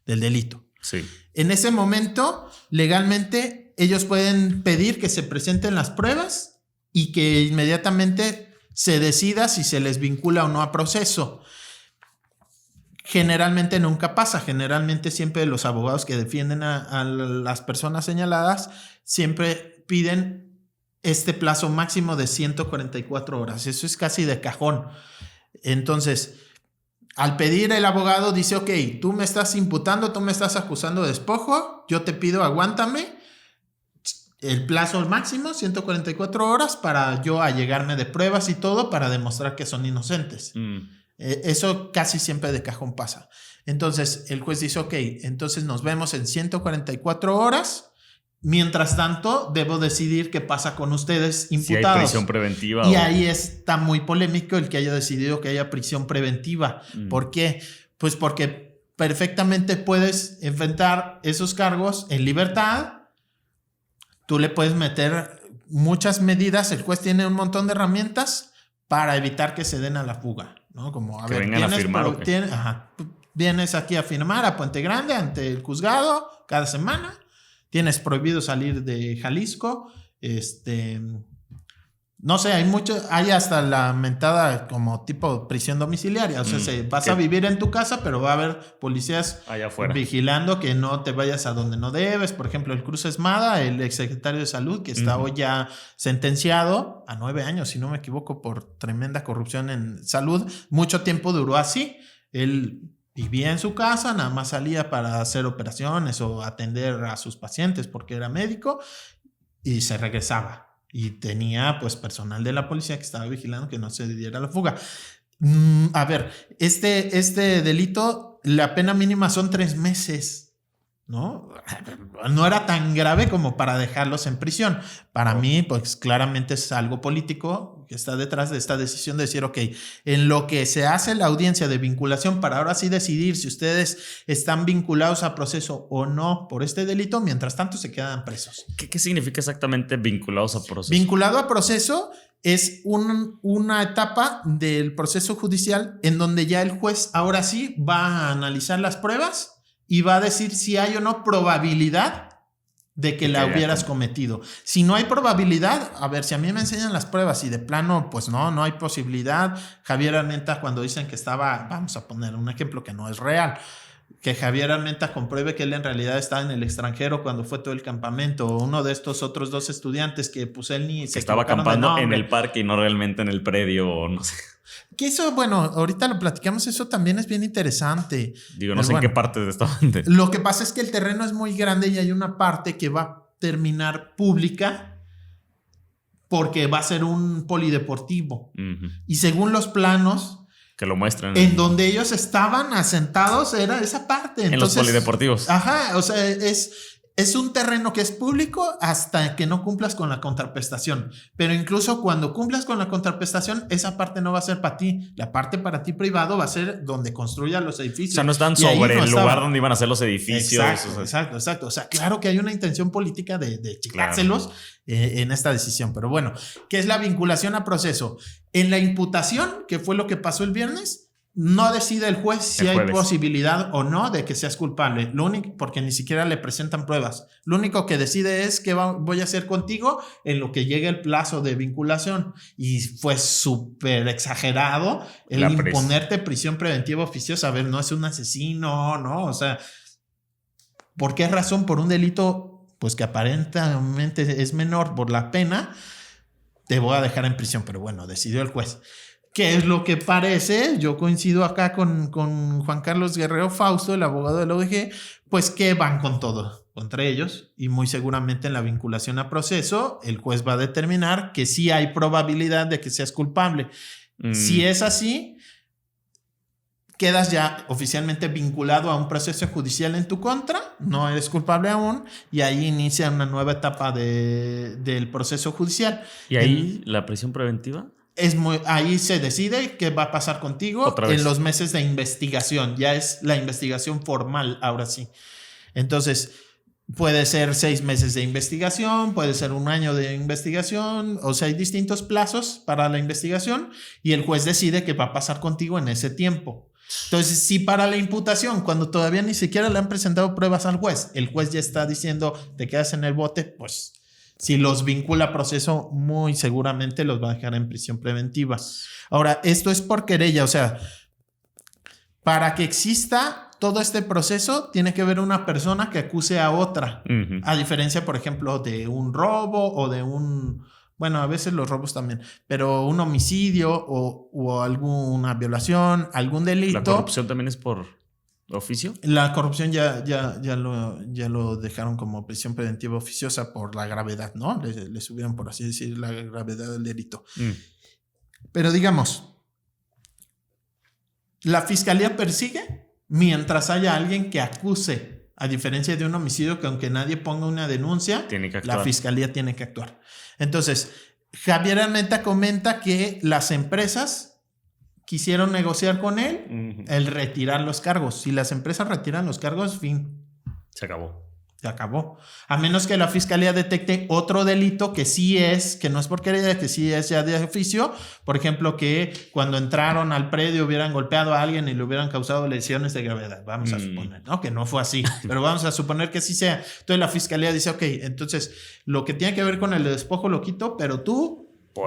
del delito. Sí. En ese momento, legalmente, ellos pueden pedir que se presenten las pruebas y que inmediatamente se decida si se les vincula o no a proceso. Generalmente nunca pasa. Generalmente siempre los abogados que defienden a las personas señaladas siempre piden este plazo máximo de 144 horas. Eso es casi de cajón. Entonces, al pedir el abogado dice, ok, tú me estás imputando, tú me estás acusando de despojo, yo te pido aguántame el plazo máximo, 144 horas, para yo allegarme de pruebas y todo para demostrar que son inocentes. Eso casi siempre de cajón pasa. Entonces el juez dice, ok, entonces nos vemos en 144 horas. Mientras tanto, debo decidir qué pasa con ustedes imputados. Si hay prisión preventiva. Y ahí está muy polémico el que haya decidido que haya prisión preventiva. ¿Por qué? Pues porque perfectamente puedes enfrentar esos cargos en libertad. Tú le puedes meter muchas medidas. El juez tiene un montón de herramientas para evitar que se den a la fuga, ¿no? Como, a que ver, vengan a firmar. Vienes aquí a firmar a Puente Grande ante el juzgado cada semana. Tienes prohibido salir de Jalisco. No sé, hay hasta la mentada como tipo prisión domiciliaria. O sea, vas a vivir en tu casa, pero va a haber policías allá afuera vigilando que no te vayas a donde no debes. Por ejemplo, el Cruz Esmada, el exsecretario de Salud, que está hoy ya sentenciado a 9 años, si no me equivoco, por tremenda corrupción en salud. Mucho tiempo duró así. Él vivía en su casa, nada más salía para hacer operaciones o atender a sus pacientes porque era médico y se regresaba. Y tenía pues personal de la policía que estaba vigilando que no se diera la fuga. A ver, este delito, la pena mínima son 3 meses, ¿no? No era tan grave como para dejarlos en prisión. Para mí, pues claramente es algo político que está detrás de esta decisión de decir, ok, en lo que se hace la audiencia de vinculación para ahora sí decidir si ustedes están vinculados a proceso o no por este delito, mientras tanto se quedan presos. ¿Qué significa exactamente vinculados a proceso? Vinculado a proceso es una etapa del proceso judicial en donde ya el juez ahora sí va a analizar las pruebas y va a decir si hay o no probabilidad de que la hubieras cometido. Si no hay probabilidad, a ver, si a mí me enseñan las pruebas y de plano, pues no hay posibilidad. Javier Armenta, cuando dicen que estaba, vamos a poner un ejemplo que no es real, que Javier Armenta compruebe que él en realidad estaba en el extranjero cuando fue todo el campamento, o uno de estos otros 2 estudiantes que pues él ni se estaba acampando en el parque y no realmente en el predio, o no sé. Que eso, bueno, ahorita lo platicamos, eso también es bien interesante. Digo, no sé en qué parte estaban. Lo que pasa es que el terreno es muy grande y hay una parte que va a terminar pública porque va a ser un polideportivo. Y según los planos que lo muestran en donde ellos estaban asentados era esa parte. Entonces, en los polideportivos. Ajá, o sea, es un terreno que es público hasta que no cumplas con la contraprestación. Pero incluso cuando cumplas con la contraprestación, esa parte no va a ser para ti. La parte para ti privado va a ser donde construyas los edificios. O sea, no están sobre el lugar donde iban a hacer los edificios. Exacto. O sea, claro que hay una intención política de chicárselos en esta decisión. Pero bueno, ¿qué es la vinculación a proceso? En la imputación, que fue lo que pasó el viernes, no decide el juez si hay posibilidad o no de que seas culpable. Lo único, porque ni siquiera le presentan pruebas. Lo único que decide es qué voy a hacer contigo en lo que llegue el plazo de vinculación. Y fue súper exagerado el imponerte prisión preventiva oficiosa. A ver, no es un asesino, ¿no? O sea, ¿por qué razón? Por un delito, pues que aparentemente es menor por la pena, te voy a dejar en prisión. Pero bueno, decidió el juez. ¿Qué es lo que parece? Yo coincido acá con Juan Carlos Guerrero Fausto, el abogado de la ODG, pues que van con todo contra ellos y muy seguramente en la vinculación a proceso el juez va a determinar que sí hay probabilidad de que seas culpable. Si es así, quedas ya oficialmente vinculado a un proceso judicial en tu contra, no eres culpable aún y ahí inicia una nueva etapa del proceso judicial. ¿Y ahí la prisión preventiva? Ahí se decide qué va a pasar contigo en los meses de investigación. Ya es la investigación formal, ahora sí. Entonces, puede ser 6 meses de investigación, puede ser 1 año de investigación. O sea, hay distintos plazos para la investigación y el juez decide qué va a pasar contigo en ese tiempo. Entonces, si para la imputación, cuando todavía ni siquiera le han presentado pruebas al juez, el juez ya está diciendo te quedas en el bote, pues si los vincula a proceso, muy seguramente los va a dejar en prisión preventiva. Ahora, esto es por querella, o sea, para que exista todo este proceso, tiene que haber una persona que acuse a otra. Uh-huh. A diferencia, por ejemplo, de un robo o de un... Bueno, a veces los robos también, pero un homicidio o alguna violación, algún delito. ¿La corrupción también es por oficio? La corrupción ya lo dejaron como prisión preventiva oficiosa por la gravedad, ¿no? Le subieron, por así decir, la gravedad del delito. Pero digamos, la fiscalía persigue mientras haya alguien que acuse, a diferencia de un homicidio que aunque nadie ponga una denuncia, la fiscalía tiene que actuar. Entonces, Javier Armenta comenta que las empresas quisieron negociar con él el retirar los cargos. Si las empresas retiran los cargos, fin. Se acabó. Se acabó. A menos que la fiscalía detecte otro delito que sí es, que no es por querella, que sí es ya de oficio. Por ejemplo, que cuando entraron al predio hubieran golpeado a alguien y le hubieran causado lesiones de gravedad. Vamos a suponer, ¿no? Que no fue así, pero vamos a suponer que sí sea. Entonces la fiscalía dice, ok, entonces lo que tiene que ver con el despojo lo quito, pero tú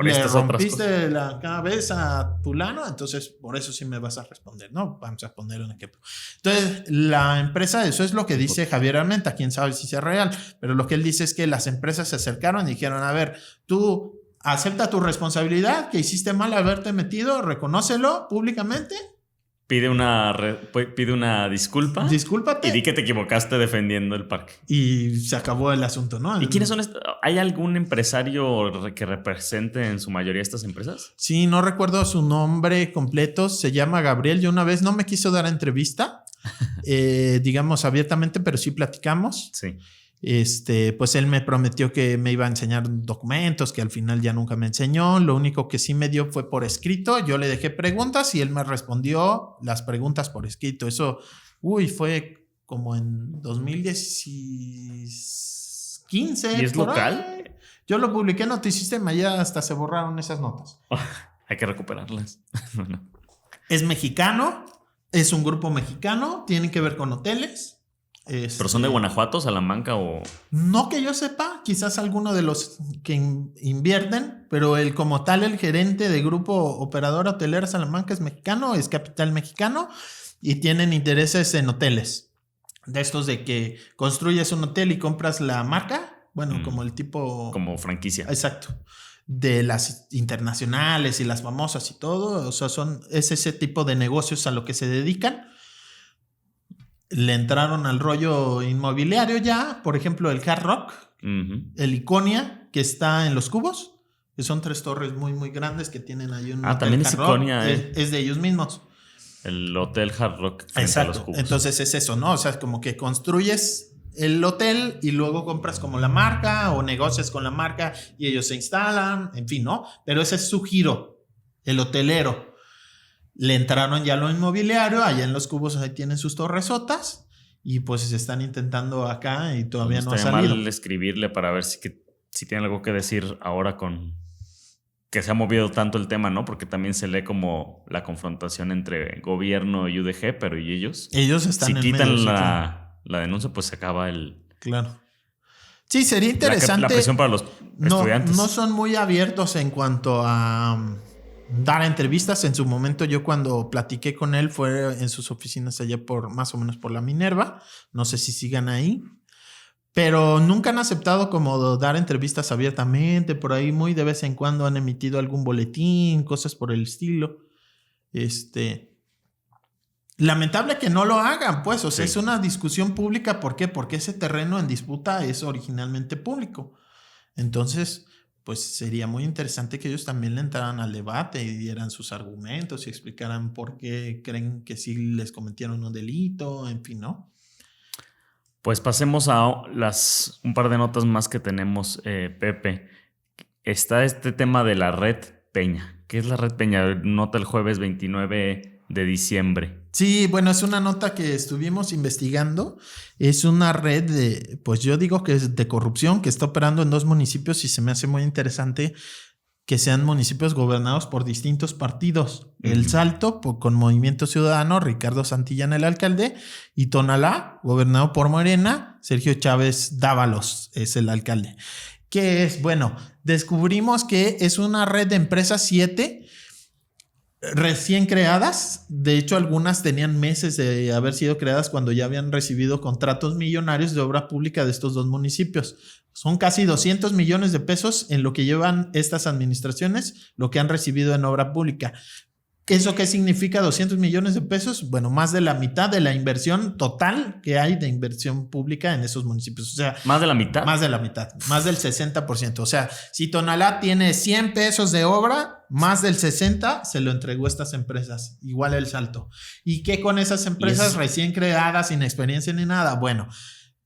le rompiste la cabeza a fulano, entonces por eso sí me vas a responder, ¿no? Vamos a poner un ejemplo. Entonces, la empresa, eso es lo que dice Javier Armenta, quién sabe si sea real, pero lo que él dice es que las empresas se acercaron y dijeron, a ver, tú acepta tu responsabilidad, que hiciste mal haberte metido, reconócelo públicamente. Pide una disculpa. Discúlpate. Y di que te equivocaste defendiendo el parque. Y se acabó el asunto, ¿no? ¿Y quiénes son estos? ¿Hay algún empresario que represente en su mayoría estas empresas? Sí, no recuerdo su nombre completo. Se llama Gabriel. Yo una vez no me quiso dar entrevista, digamos abiertamente, pero sí platicamos. Sí. Pues él me prometió que me iba a enseñar documentos que al final ya nunca me enseñó. Lo único que sí me dio fue por escrito. Yo le dejé preguntas y él me respondió las preguntas por escrito. Eso, fue como en 2015. ¿Y es local? Yo lo publiqué en Notisistema, ya hasta se borraron esas notas. Hay que recuperarlas. Es mexicano, es un grupo mexicano, tienen que ver con hoteles. ¿Pero son de Guanajuato, Salamanca o...? No que yo sepa, quizás alguno de los que invierten, pero como tal el gerente de grupo operador hotelero Salamanca es mexicano, es capital mexicano y tienen intereses en hoteles. De estos de que construyes un hotel y compras la marca, como el tipo... Como franquicia. Exacto. De las internacionales y las famosas y todo, o sea, es ese tipo de negocios a lo que se dedican. Le entraron al rollo inmobiliario ya, por ejemplo, el Hard Rock, el Iconia, que está en Los Cubos, que son 3 torres muy, muy grandes que tienen ahí un hotel. También es Iconia. Es de ellos mismos. El Hotel Hard Rock frente Exacto. a Los Cubos. Entonces es eso, ¿no? O sea, como que construyes el hotel y luego compras como la marca o negocias con la marca y ellos se instalan, en fin, ¿no? Pero ese es su giro, el hotelero. Le entraron ya lo inmobiliario, allá en Los Cubos ahí tienen sus torresotas y pues se están intentando acá y todavía no ha salido. Mal escribirle para ver si tiene algo que decir ahora con que se ha movido tanto el tema, ¿no? Porque también se lee como la confrontación entre gobierno y UDG, pero ¿y ellos? Ellos están en medio. Si quitan la denuncia, pues se acaba el... Claro. Sí, sería interesante. La presión para los estudiantes. No son muy abiertos en cuanto a... dar entrevistas. En su momento yo cuando platiqué con él fue en sus oficinas allá más o menos por la Minerva, no sé si sigan ahí, pero nunca han aceptado como dar entrevistas abiertamente. Por ahí muy de vez en cuando han emitido algún boletín, cosas por el estilo. Lamentable que no lo hagan, pues, o sea, sí. Es una discusión pública. ¿Por qué? Porque ese terreno en disputa es originalmente público. Entonces, pues sería muy interesante que ellos también le entraran al debate y dieran sus argumentos y explicaran por qué creen que sí les cometieron un delito, en fin, ¿no? Pues pasemos a un par de notas más que tenemos, Pepe. Está este tema de la Red Peña. ¿Qué es la Red Peña? Nota el jueves 29 de diciembre. Sí, bueno, es una nota que estuvimos investigando. Es una red pues yo digo que es de corrupción, que está operando en 2 municipios y se me hace muy interesante que sean municipios gobernados por distintos partidos. El Salto, con Movimiento Ciudadano, Ricardo Santillán el alcalde, y Tonalá, gobernado por Morena, Sergio Chávez Dávalos es el alcalde. ¿Qué es? Bueno, descubrimos que es una red de empresas 7 recién creadas. De hecho, algunas tenían meses de haber sido creadas cuando ya habían recibido contratos millonarios de obra pública de estos 2 municipios. Son casi 200 millones de pesos en lo que llevan estas administraciones, lo que han recibido en obra pública. ¿Eso qué significa 200 millones de pesos? Bueno, más de la mitad de la inversión total que hay de inversión pública en esos municipios. O sea, ¿más de la mitad? Más de la mitad, más del 60%. O sea, si Tonalá tiene 100 pesos de obra, más del 60 se lo entregó a estas empresas. Igual el Salto. ¿Y qué con esas empresas recién creadas, sin experiencia ni nada? Bueno,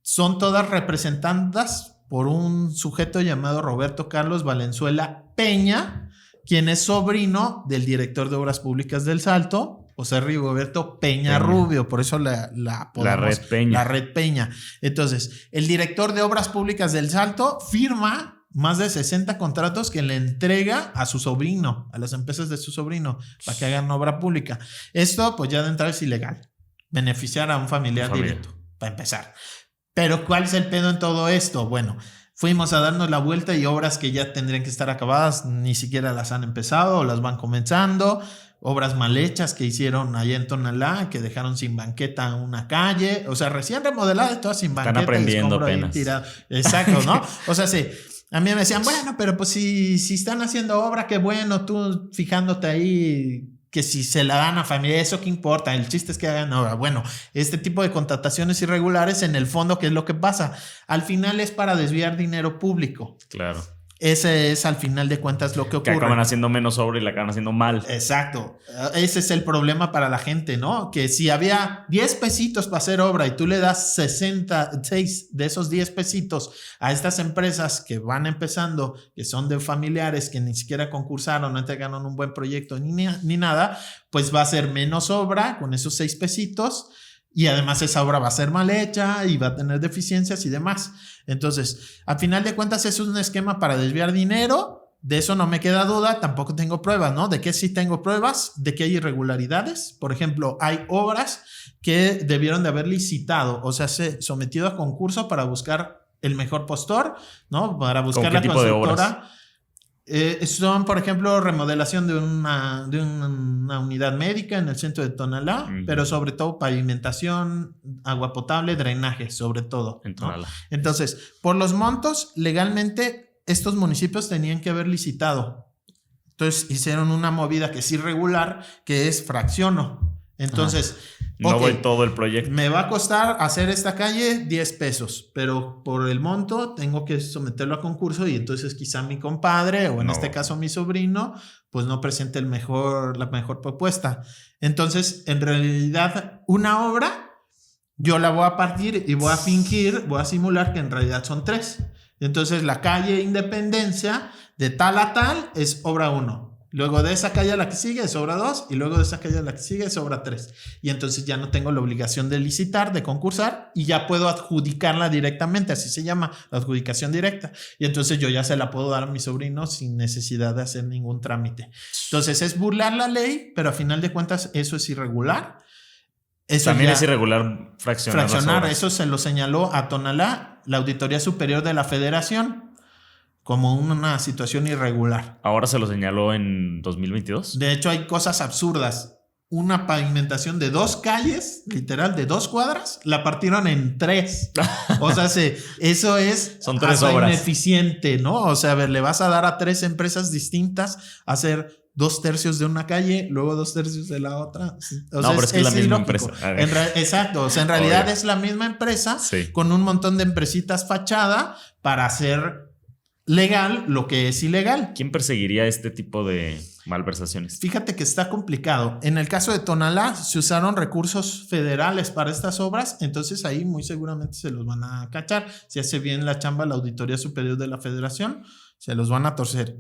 son todas representadas por un sujeto llamado Roberto Carlos Valenzuela Peña, quien es sobrino del director de Obras Públicas del Salto, José Rigoberto Peña Rubio, por eso la Red Peña. La Red Peña. Entonces, el director de Obras Públicas del Salto firma más de 60 contratos que le entrega a su sobrino, a las empresas de su sobrino, para que hagan obra pública. Esto, pues ya de entrada es ilegal. Beneficiar a un familiar directo, para empezar. Pero, ¿cuál es el pedo en todo esto? Bueno, fuimos a darnos la vuelta y obras que ya tendrían que estar acabadas ni siquiera las han empezado o las van comenzando. Obras mal hechas que hicieron allá en Tonalá, que dejaron sin banqueta una calle. O sea, recién remodelada, todas sin banqueta. Están aprendiendo apenas. Exacto, ¿no? O sea, sí. A mí me decían, bueno, pero pues si están haciendo obra, qué bueno, tú fijándote ahí que si se la dan a familia, eso qué importa, el chiste es que hagan obra. Bueno, este tipo de contrataciones irregulares, en el fondo, ¿qué es lo que pasa? Al final es para desviar dinero público. Claro. Ese es al final de cuentas lo que ocurre. Que acaban haciendo menos obra y la acaban haciendo mal. Exacto. Ese es el problema para la gente, ¿no? Que si había 10 pesitos para hacer obra y tú le das 66 de esos 10 pesitos a estas empresas que van empezando, que son de familiares que ni siquiera concursaron, no entregaron un buen proyecto ni nada, pues va a ser menos obra con esos 6 pesitos. Y además esa obra va a ser mal hecha y va a tener deficiencias y demás. Entonces, al final de cuentas es un esquema para desviar dinero. De eso no me queda duda. Tampoco tengo pruebas, ¿no? ¿De qué sí tengo pruebas? De que hay irregularidades. Por ejemplo, hay obras que debieron de haber licitado, o sea, sometido a concurso para buscar el mejor postor, ¿no? Para buscar la constructora. Son, por ejemplo, remodelación de una unidad médica en el centro de Tonalá, pero sobre todo pavimentación, agua potable, drenaje, sobre todo, en Tonalá, ¿no? Entonces, por los montos, legalmente estos municipios tenían que haber licitado. Entonces, hicieron una movida que es irregular, que es fracciono. Entonces, no voy todo el proyecto. Me va a costar hacer esta calle 10 pesos, pero por el monto tengo que someterlo a concurso y entonces quizá mi compadre o en este caso mi sobrino pues no presente la mejor propuesta. Entonces, en realidad, una obra yo la voy a partir y voy a simular que en realidad son 3. Entonces, la calle Independencia de tal a tal es obra 1. Luego de esa calle a la que sigue es obra 2 y luego de esa calle a la que sigue es obra 3. Y entonces ya no tengo la obligación de licitar, de concursar y ya puedo adjudicarla directamente, así se llama, la adjudicación directa. Y entonces yo ya se la puedo dar a mi sobrino sin necesidad de hacer ningún trámite. Entonces es burlar la ley, pero a final de cuentas eso es irregular. Eso también es irregular fraccionar. Eso se lo señaló a Tonalá, la Auditoría Superior de la Federación, como una situación irregular. ¿Ahora se lo señaló en 2022? De hecho, hay cosas absurdas. Una pavimentación de 2 calles, literal, de 2 cuadras, la partieron en 3. O sea, eso es son 3 obras. Ineficiente, ¿no? O sea, a ver, le vas a dar a 3 empresas distintas a hacer 2/3 de una calle, luego 2/3 de la otra. O sea, pero es que es la misma empresa. Exacto. O sea, en realidad es la misma empresa con un montón de empresitas fachada para hacer legal lo que es ilegal. ¿Quién perseguiría este tipo de malversaciones? Fíjate que está complicado. En el caso de Tonalá se usaron recursos federales para estas obras, entonces ahí muy seguramente se los van a cachar. Si hace bien la chamba la Auditoría Superior de la Federación, se los van a torcer.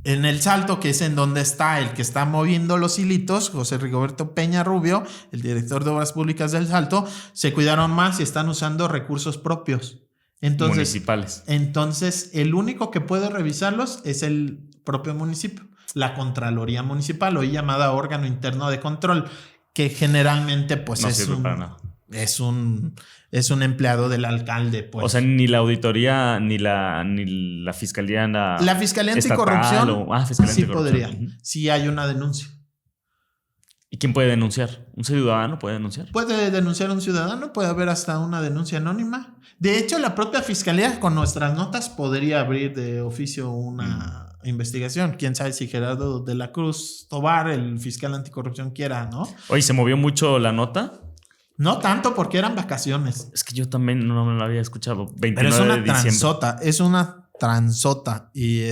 En el Salto, que es en donde está el que está moviendo los hilitos, José Rigoberto Peña Rubio, el director de Obras Públicas del Salto, se cuidaron más y están usando recursos propios. Entonces, municipales. Entonces, el único que puede revisarlos es el propio municipio, la Contraloría Municipal, hoy llamada órgano interno de control, que generalmente pues no sirve para nada. Es un empleado del alcalde, pues. O sea, ni la auditoría, ni la fiscalía. La Fiscalía Anticorrupción Fiscalía sí Anticorrupción. podría. Sí hay una denuncia. ¿Y quién puede denunciar? ¿Un ciudadano puede denunciar? Puede denunciar un ciudadano, puede haber hasta una denuncia anónima. De hecho, la propia Fiscalía con nuestras notas podría abrir de oficio una investigación. Quién sabe si Gerardo de la Cruz Tobar, el fiscal anticorrupción, quiera, ¿no? Oye, ¿se movió mucho la nota? No tanto porque eran vacaciones. Es que yo también no me lo había escuchado. 29 Pero es una de diciembre. transota, es una transota. Y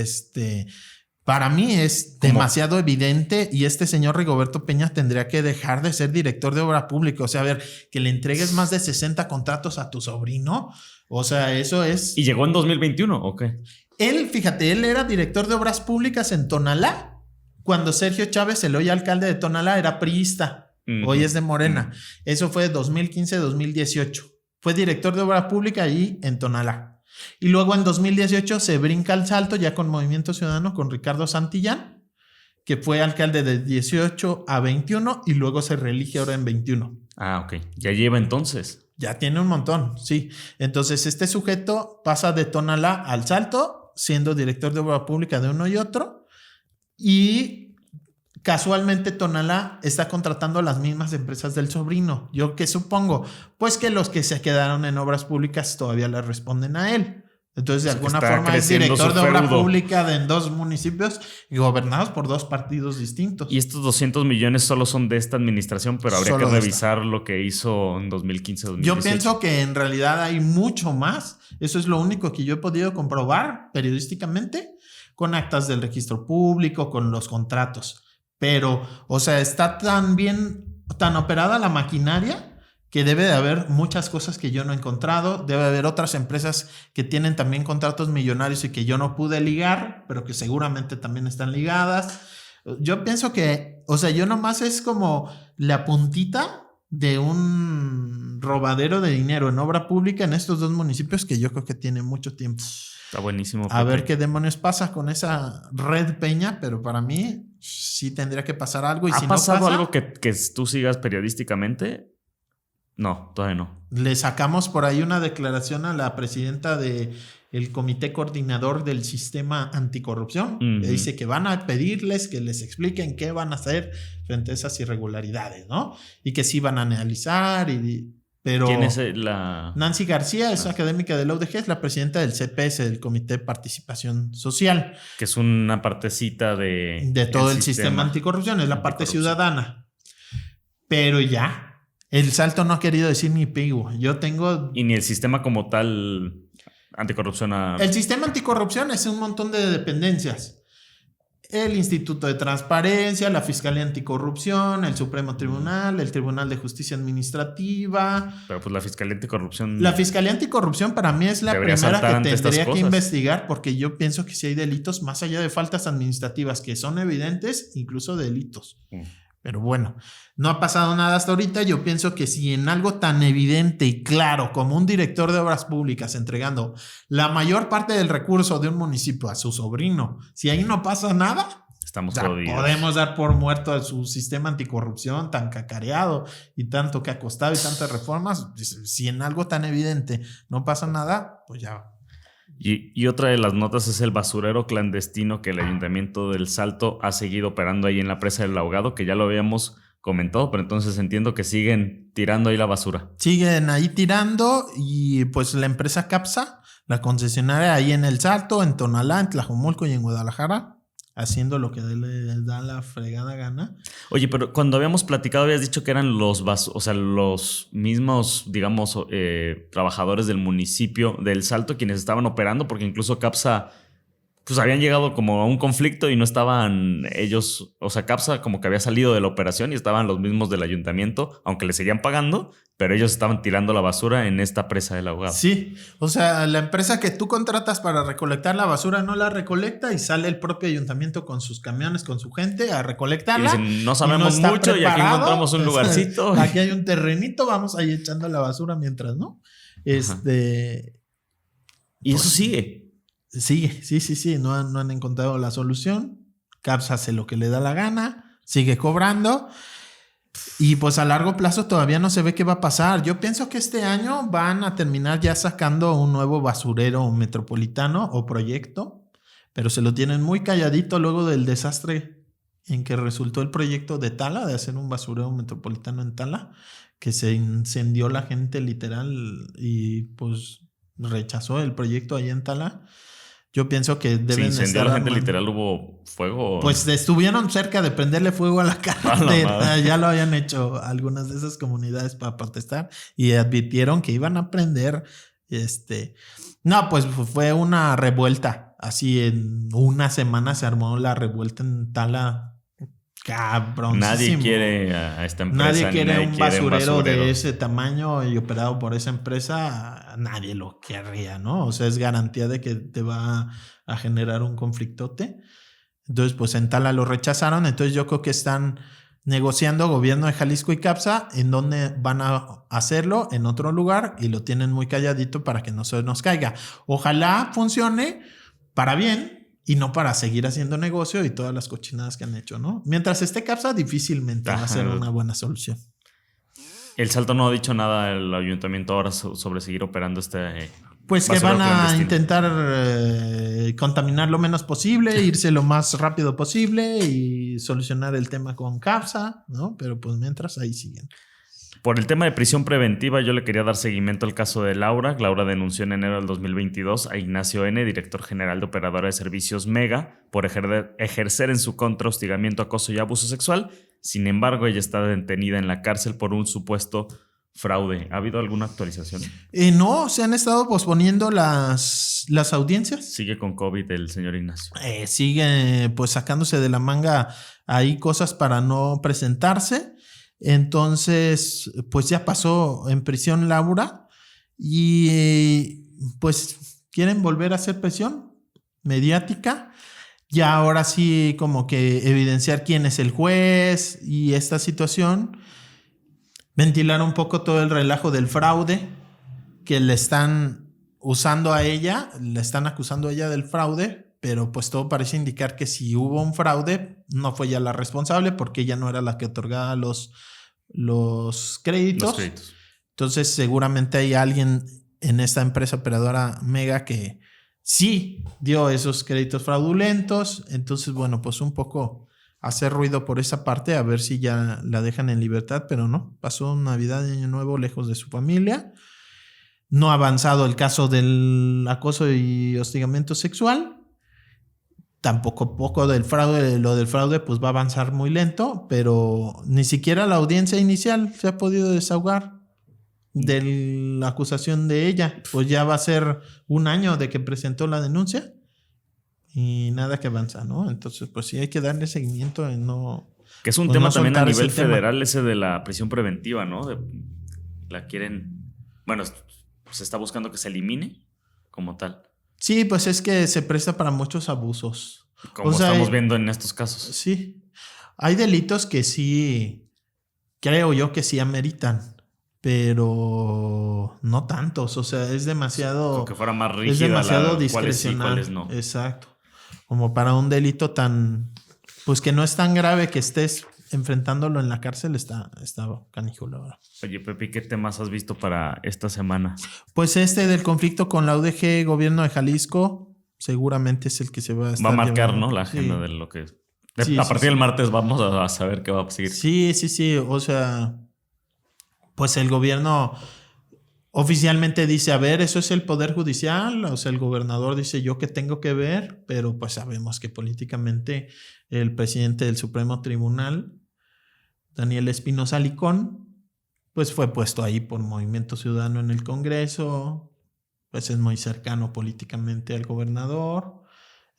para mí es demasiado evidente y este señor Rigoberto Peña tendría que dejar de ser director de obra pública. O sea, a ver, que le entregues más de 60 contratos a tu sobrino. O sea, eso es... ¿Y llegó en 2021 o qué? Él, fíjate, él era director de obras públicas en Tonalá. Cuando Sergio Chávez, el hoy alcalde de Tonalá, era priista. Hoy es de Morena. Eso fue de 2015-2018. Fue director de obra pública ahí en Tonalá. Y luego en 2018 se brinca al salto ya con Movimiento Ciudadano con Ricardo Santillán, que fue alcalde de 18 a 21 y luego se reelige ahora en 21. Ah, ok. Ya lleva entonces. Ya tiene un montón, sí. Entonces este sujeto pasa de Tonalá al salto, siendo director de obra pública de uno y otro. Y casualmente Tonalá está contratando a las mismas empresas del sobrino. ¿Yo qué supongo? Pues que los que se quedaron en obras públicas todavía le responden a él. Entonces, de alguna forma es director de obra pública en 2 municipios y gobernados por 2 partidos distintos. Y estos 200 millones solo son de esta administración, pero habría que revisar lo que hizo en 2015-2018. Yo pienso que en realidad hay mucho más. Eso es lo único que yo he podido comprobar periodísticamente con actas del registro público, con los contratos. Pero, o sea, está tan operada la maquinaria que debe de haber muchas cosas que yo no he encontrado. Debe de haber otras empresas que tienen también contratos millonarios y que yo no pude ligar, pero que seguramente también están ligadas. Yo pienso que, o sea, yo nomás es como la puntita de un robadero de dinero en obra pública en estos 2 municipios que yo creo que tiene mucho tiempo. Está buenísimo. A ver qué demonios pasa con esa red Peña, pero para mí sí tendría que pasar algo. Y ¿Ha si pasado no pasa, algo que tú sigas periodísticamente? No, todavía no. Le sacamos por ahí una declaración a la presidenta del Comité Coordinador del Sistema Anticorrupción. Que dice que van a pedirles que les expliquen qué van a hacer frente a esas irregularidades, ¿no? Y que sí van a analizar pero ¿quién es la...? Nancy García es académica de la UDG, es la presidenta del CPS, del Comité de Participación Social. Que es una partecita de todo el sistema anticorrupción, es la parte ciudadana. Pero ya, el Salto no ha querido decir ni pigo. Y ni el sistema como tal anticorrupción. El sistema anticorrupción es un montón de dependencias. El Instituto de Transparencia, la Fiscalía Anticorrupción, el Supremo Tribunal, el Tribunal de Justicia Administrativa. Pero pues la Fiscalía Anticorrupción... La Fiscalía Anticorrupción para mí es la primera que tendría que investigar, porque yo pienso que si hay delitos, más allá de faltas administrativas que son evidentes, incluso delitos. Pero bueno, no ha pasado nada hasta ahorita. Yo pienso que si en algo tan evidente y claro como un director de obras públicas entregando la mayor parte del recurso de un municipio a su sobrino, si ahí no pasa nada, estamos jodidos. Podemos dar por muerto a su sistema anticorrupción tan cacareado y tanto que ha costado y tantas reformas. Si en algo tan evidente no pasa nada, pues ya. Y otra de las notas es el basurero clandestino que el Ayuntamiento del Salto ha seguido operando ahí en la presa del Ahogado, que ya lo habíamos comentado, pero entonces entiendo que siguen tirando ahí la basura. Siguen ahí tirando y pues la empresa CAPSA, la concesionaria ahí en el Salto, en Tonalá, en Tlajomulco y en Guadalajara, haciendo lo que les da la fregada gana. Oye, pero cuando habíamos platicado habías dicho que eran los mismos, digamos, trabajadores del municipio del Salto quienes estaban operando, porque incluso CAPSA pues habían llegado como a un conflicto y no estaban ellos, o sea, CAPSA como que había salido de la operación y estaban los mismos del ayuntamiento, aunque le seguían pagando, pero ellos estaban tirando la basura en esta presa del Ahogado. Sí, o sea, la empresa que tú contratas para recolectar la basura no la recolecta y sale el propio ayuntamiento con sus camiones, con su gente a recolectarla. Y dicen, no sabemos mucho y aquí encontramos un lugarcito. Aquí hay un terrenito, vamos ahí echando la basura mientras, ¿no? Y eso sigue. Sí, no han encontrado la solución. CAPS hace lo que le da la gana, sigue cobrando y pues a largo plazo todavía no se ve qué va a pasar. Yo pienso que este año van a terminar ya sacando un nuevo basurero metropolitano o proyecto, pero se lo tienen muy calladito luego del desastre en que resultó el proyecto de Tala, de hacer un basurero metropolitano en Tala, que se incendió la gente literal y pues rechazó el proyecto ahí en Tala. Yo pienso que deben estar... estar... la gente literal, ¿hubo fuego? Pues estuvieron cerca de prenderle fuego a la carretera. Ya lo habían hecho algunas de esas comunidades para protestar y advirtieron que iban a prender. No, pues fue una revuelta. Así en una semana se armó la revuelta en Tala. Cabrón. Nadie quiere a esta empresa. Nadie quiere un basurero de ese tamaño y operado por esa empresa. Nadie lo querría, ¿no? O sea, es garantía de que te va a generar un conflictote. Entonces, pues en Tala lo rechazaron. Entonces yo creo que están negociando gobierno de Jalisco y CAPSA en dónde van a hacerlo, en otro lugar, y lo tienen muy calladito para que no se nos caiga. Ojalá funcione para bien y no para seguir haciendo negocio y todas las cochinadas que han hecho, ¿no? Mientras esté CAPSA, difícilmente va a ser una buena solución. El Salto no ha dicho nada el ayuntamiento ahora sobre seguir operando pues que van a intentar contaminar lo menos posible, irse lo más rápido posible y solucionar el tema con CAPSA, ¿no? Pero pues mientras ahí siguen. Por el tema de prisión preventiva, yo le quería dar seguimiento al caso de Laura. Laura denunció en enero del 2022 a Ignacio N., director general de Operadora de Servicios Mega, por ejercer en su contra hostigamiento, acoso y abuso sexual. Sin embargo, ella está detenida en la cárcel por un supuesto fraude. ¿Ha habido alguna actualización? No, se han estado posponiendo las audiencias. Sigue con COVID el señor Ignacio. Sigue pues sacándose de la manga ahí cosas para no presentarse. Entonces, pues ya pasó en prisión Laura y pues quieren volver a hacer presión mediática. Ya ahora sí como que evidenciar quién es el juez y esta situación. Ventilar un poco todo el relajo del fraude que le están usando a ella, le están acusando a ella del fraude, pero pues todo parece indicar que si hubo un fraude, no fue ella la responsable porque ella no era la que otorgaba los créditos. Entonces seguramente hay alguien en esta empresa operadora Mega que sí dio esos créditos fraudulentos. Entonces, bueno, pues un poco hacer ruido por esa parte, a ver si ya la dejan en libertad, pero no, pasó Navidad y Año Nuevo lejos de su familia. No ha avanzado el caso del acoso y hostigamiento sexual. Tampoco poco del fraude, lo del fraude pues va a avanzar muy lento, pero ni siquiera la audiencia inicial se ha podido desahogar de la acusación de ella. Pues ya va a ser un año de que presentó la denuncia y nada que avanza, ¿no? Entonces pues sí hay que darle seguimiento y no... Que es un tema también a nivel federal ese de la prisión preventiva, ¿no? La quieren... Bueno, se está buscando que se elimine como tal. Sí, pues es que se presta para muchos abusos. Como estamos viendo en estos casos. Sí. Hay delitos que sí, creo yo que sí ameritan, pero no tantos. O sea, es demasiado... Como que fuera más rígida. Es demasiado discrecional. Cuáles sí, cuáles no. Exacto. Como para un delito tan... Pues que no es tan grave que estés enfrentándolo en la cárcel, está canijo, la verdad. Oye, Pepe, ¿qué temas has visto para esta semana? Pues del conflicto con la UDG, gobierno de Jalisco, seguramente es el que se va a estar... Va a marcar, ¿no? La agenda de lo que... a partir del martes vamos a saber qué va a seguir. Sí. O sea, pues el gobierno oficialmente dice, a ver, eso es el Poder Judicial. O sea, el gobernador dice, yo qué tengo que ver, pero pues sabemos que políticamente el presidente del Supremo Tribunal, Daniel Espinosa Licón, pues fue puesto ahí por Movimiento Ciudadano en el Congreso, pues es muy cercano políticamente al gobernador.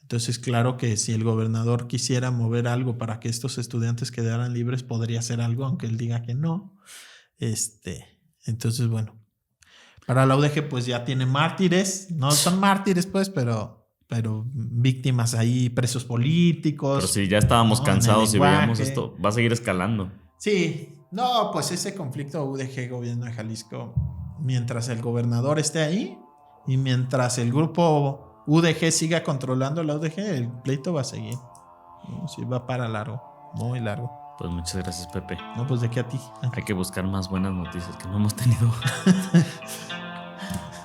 Entonces, claro que si el gobernador quisiera mover algo para que estos estudiantes quedaran libres, podría hacer algo, aunque él diga que no. Entonces, bueno, para la UDG pues ya tiene mártires, no son mártires pues, pero víctimas ahí, presos políticos. Pero si ya estábamos cansados y veíamos esto, va a seguir escalando. Sí, no, pues ese conflicto UDG, gobierno de Jalisco, mientras el gobernador esté ahí y mientras el grupo UDG siga controlando la UDG, el pleito va a seguir. No, sí, va para largo, muy largo. Pues muchas gracias, Pepe. No, pues de qué a ti. Hay que buscar más buenas noticias que no hemos tenido.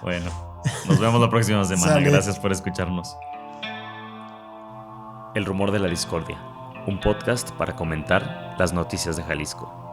Bueno, nos vemos la próxima semana. Sale. Gracias por escucharnos. El rumor de la discordia, un podcast para comentar las noticias de Jalisco.